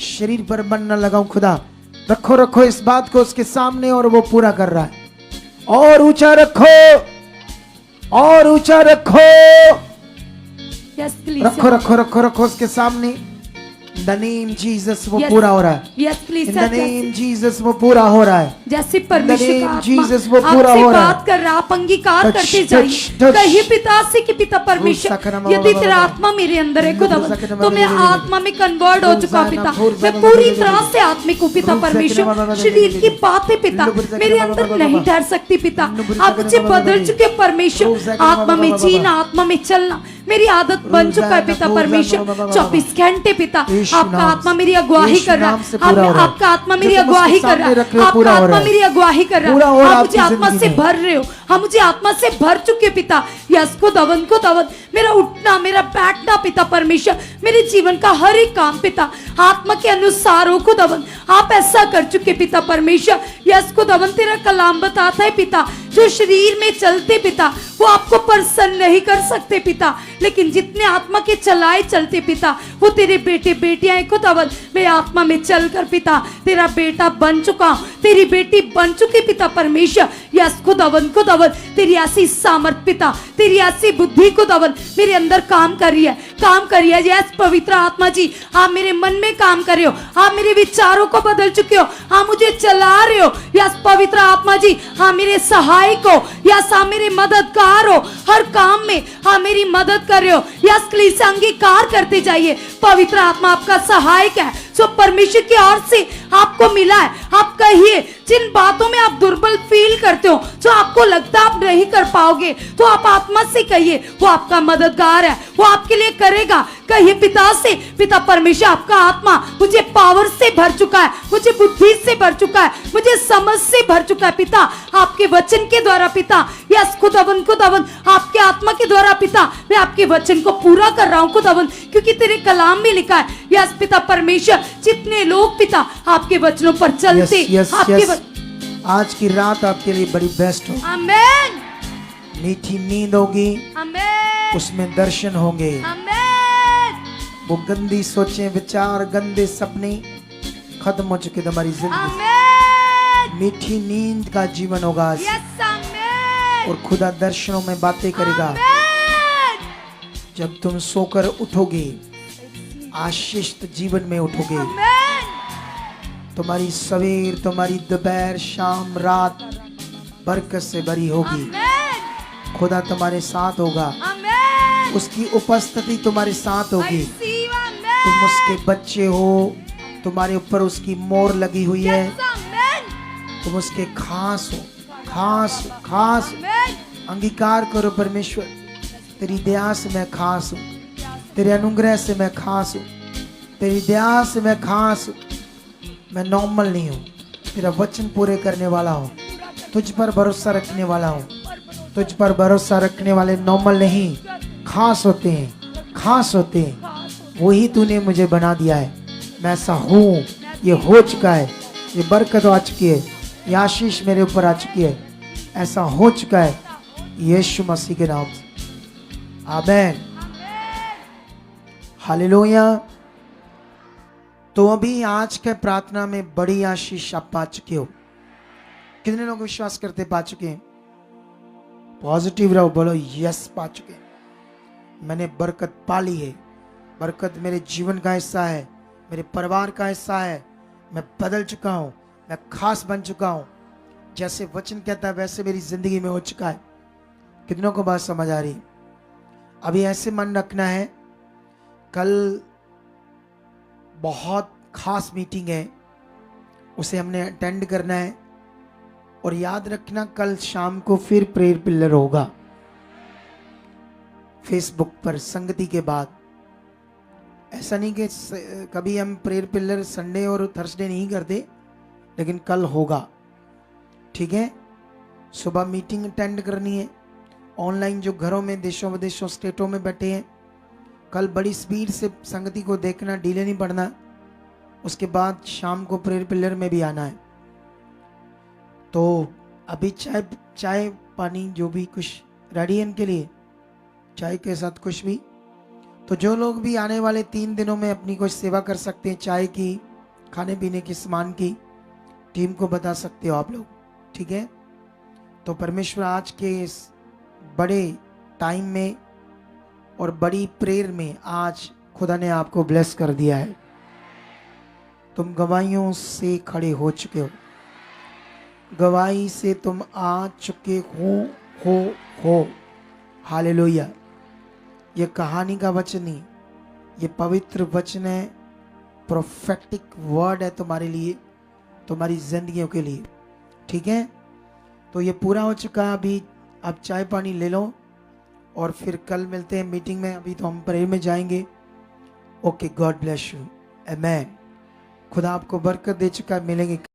शरीर पर मन न लगाऊं। खुदा, रखो रखो इस बात को उसके सामने, और वो पूरा कर रहा है। और ऊंचा रखो, और ऊंचा रखो, रखो रखो रखो रखो उसके सामने। द नेम जीसस वो पूरा हो रहा है। इन द नेम जीसस वो पूरा हो रहा है। जैसे परमेश्वर का जीसस आत्मा वो पूरा आपसे हो रहा है। बात कर रहा, आप अंगीकार Touch, करते touch, जाइए। touch. कहिए पिता से कि पिता परमेश्वर, यदि तेरा आत्मा मेरे अंदर है खुदावन, तो मैं आत्मा में कन्वर्ट हो चुका हूं पिता। मैं पूरी तरह से आत्मिक हूं पिता परमेश्वर। शरीर की बातें पिता मेरे अंदर नहीं ठहर सकती पिता। आप मुझे बदल चुके परमेश्वर। आत्मा में जीना, आत्मा में चलना मेरी आदत बन चुका है पिता परमेश्वर। 24 घंटे पिता आपका आत्मा मेरी अगुवाही कर रहा है। आपका आत्मा मेरी अगुवाही कर रहा है। आपका आत्मा मेरी अगुवाही कर रहा है। आप मुझे आत्मा से भर रहे हो, हम मुझे आत्मा से भर चुके पिता। यस को दवन मेरा उठना, मेरा बैठना पिता परमेश्वर, मेरे जीवन का हर एक काम पिता आत्मा के अनुसार हो खुदावन। आप ऐसा कर चुके पिता परमेश्वर। यस खुदावन, तेरा कलाम बताता है पिता, जो शरीर में चलते पिता वो आपको प्रसन्न नहीं कर सकते पिता, लेकिन जितने आत्मा के चलाए चलते पिता वो तेरे बेटे बेटियां हैं खुदावन। मैं आत्मा में चलकर पिता तेरा बेटा बन चुका हूं, तेरी बेटी बन चुकी पिता परमेश्वर। यस खुदावन, तेरी ऐसी सामर्थ पिता तेरी ऐसी बुद्धि खुदावन मेरे अंदर काम कर रही है, काम कर रही है। यस पवित्र आत्मा जी, आप मेरे मन में काम कर रहे हो, आप मेरे विचारों को बदल चुके हो, आप मुझे चला रहे हो। यस पवित्र आत्मा जी, हाँ मेरे सहायक हो, यस आप मेरे मददगार हो, हर काम में हाँ मेरी मदद कर रहे हो। यस कलीसिया अंगीकार करते जाइए, पवित्र आत्मा आपका सहायक है जो परमेश्वर की ओर से आपको मिला है। आप कहिए जिन बातों में आप दुर्बल फील करते हो, जो आपको लगता आप नहीं कर पाओगे, तो आप आत्मा से कहिए, वो आपका मददगार है, वो आपके लिए करेगा। कहिए पिता से, पिता परमेश्वर आपका आत्मा मुझे पावर से भर चुका है, मुझे बुद्धि से भर चुका है, मुझे समझ से भर चुका है पिता, आपके वचन के द्वारा पिता। यस खुदावन, खुदावन आपके आत्मा के द्वारा पिता, मैं आपके वचन को पूरा कर रहा हूँ खुदावन, क्योंकि तेरे कलाम में लिखा है। यस पिता परमेश्वर, जितने लोग पिता आपके वचनों पर चलते, आपके आज की रात आपके लिए बड़ी बेस्ट हो। आमेन, मीठी नींद होगी, आमेन, उसमें दर्शन होंगे, आमेन, वो गंदी सोचें, विचार, गंदे सपने खत्म हो चुके तुम्हारी जिंदगी। आमेन, मीठी नींद का जीवन होगा आज। यस आमेन, और खुदा दर्शनों में बातें करेगा। आमेन, जब तुम सोकर उठोगे, आशीषित जीवन में उठोगे। आमेन, तुम्हारी सवेर, तुम्हारी दोपहर, शाम, रात बरकत से भरी होगी। आमेन, खुदा तुम्हारे साथ होगा, आमेन, उसकी उपस्थिति तुम्हारे साथ होगी। receive, आमेन, तुम उसके बच्चे हो, तुम्हारे ऊपर उसकी मोहर लगी हुई है, yes, आमेन, तुम उसके खास हो, खास हो, खास हो। आमेन, अंगीकार करो, परमेश्वर तेरी दया से मैं खास हूँ, तेरे अनुग्रह से मैं खास हूँ, तेरी दया से मैं खास हूँ। मैं नॉर्मल नहीं हूँ, तेरा वचन पूरे करने वाला हूँ, तुझ पर भरोसा रखने वाला हूँ। तुझ पर भरोसा रखने वाले नॉर्मल नहीं, खास होते हैं, खास होते हैं। वही तूने मुझे बना दिया है, मैं ऐसा हूँ, ये हो चुका है, ये बरकत आ चुकी है, ये आशीष मेरे ऊपर आ चुकी है, ऐसा हो चुका है यीशु मसीह के नाम से। आमीन, हालेलुया। तो अभी आज के प्रार्थना में बड़ी आशीष आप पा चुके हो। कितने लोग विश्वास करते पा चुके हैं? पॉजिटिव रहो, बोलो यस पा चुके हैं। मैंने बरकत पा ली है, बरकत मेरे जीवन का हिस्सा है, मेरे परिवार का हिस्सा है। मैं बदल चुका हूँ, मैं खास बन चुका हूँ। जैसे वचन कहता है वैसे मेरी जिंदगी में हो चुका है। कितनों को बात समझ आ रही? अभी ऐसे मन रखना है, कल बहुत खास मीटिंग है, उसे हमने अटेंड करना है। और याद रखना कल शाम को फिर प्रेयर पिलर होगा फेसबुक पर संगति के बाद। ऐसा नहीं कि कभी हम प्रेयर पिलर संडे और थर्सडे नहीं करते, लेकिन कल होगा, ठीक है? सुबह मीटिंग अटेंड करनी है। ऑनलाइन जो घरों में, देशों विदेशों, स्टेटों में बैठे हैं, कल बड़ी स्पीड से संगति को देखना, डीले नहीं पड़ना। उसके बाद शाम को प्रेयर पिलर में भी आना है। तो अभी चाय पानी जो भी कुछ रेडी है इनके लिए, चाय के साथ कुछ भी। तो जो लोग भी आने वाले 3 दिनों में अपनी कुछ सेवा कर सकते हैं, चाय की, खाने पीने की, सामान की, टीम को बता सकते हो आप लोग, ठीक है? तो परमेश्वर आज के इस बड़े टाइम में और बड़ी प्रेयर में आज खुदा ने आपको ब्लेस कर दिया है। तुम गवाहियों से खड़े हो चुके हो, गवाही से तुम आ चुके हो। हालेलुया। ये कहानी का वचन नहीं, ये पवित्र वचन है, प्रोफेटिक वर्ड है तुम्हारे लिए, तुम्हारी जिंदगियों के लिए, ठीक है? तो ये पूरा हो चुका है। अभी आप चाय पानी ले लो और फिर कल मिलते हैं मीटिंग में। अभी तो हम प्रेयर में जाएंगे। ओके, गॉड ब्लेस यू, आमेन। खुदा आपको बरकत दे चुका है। मिलेंगे।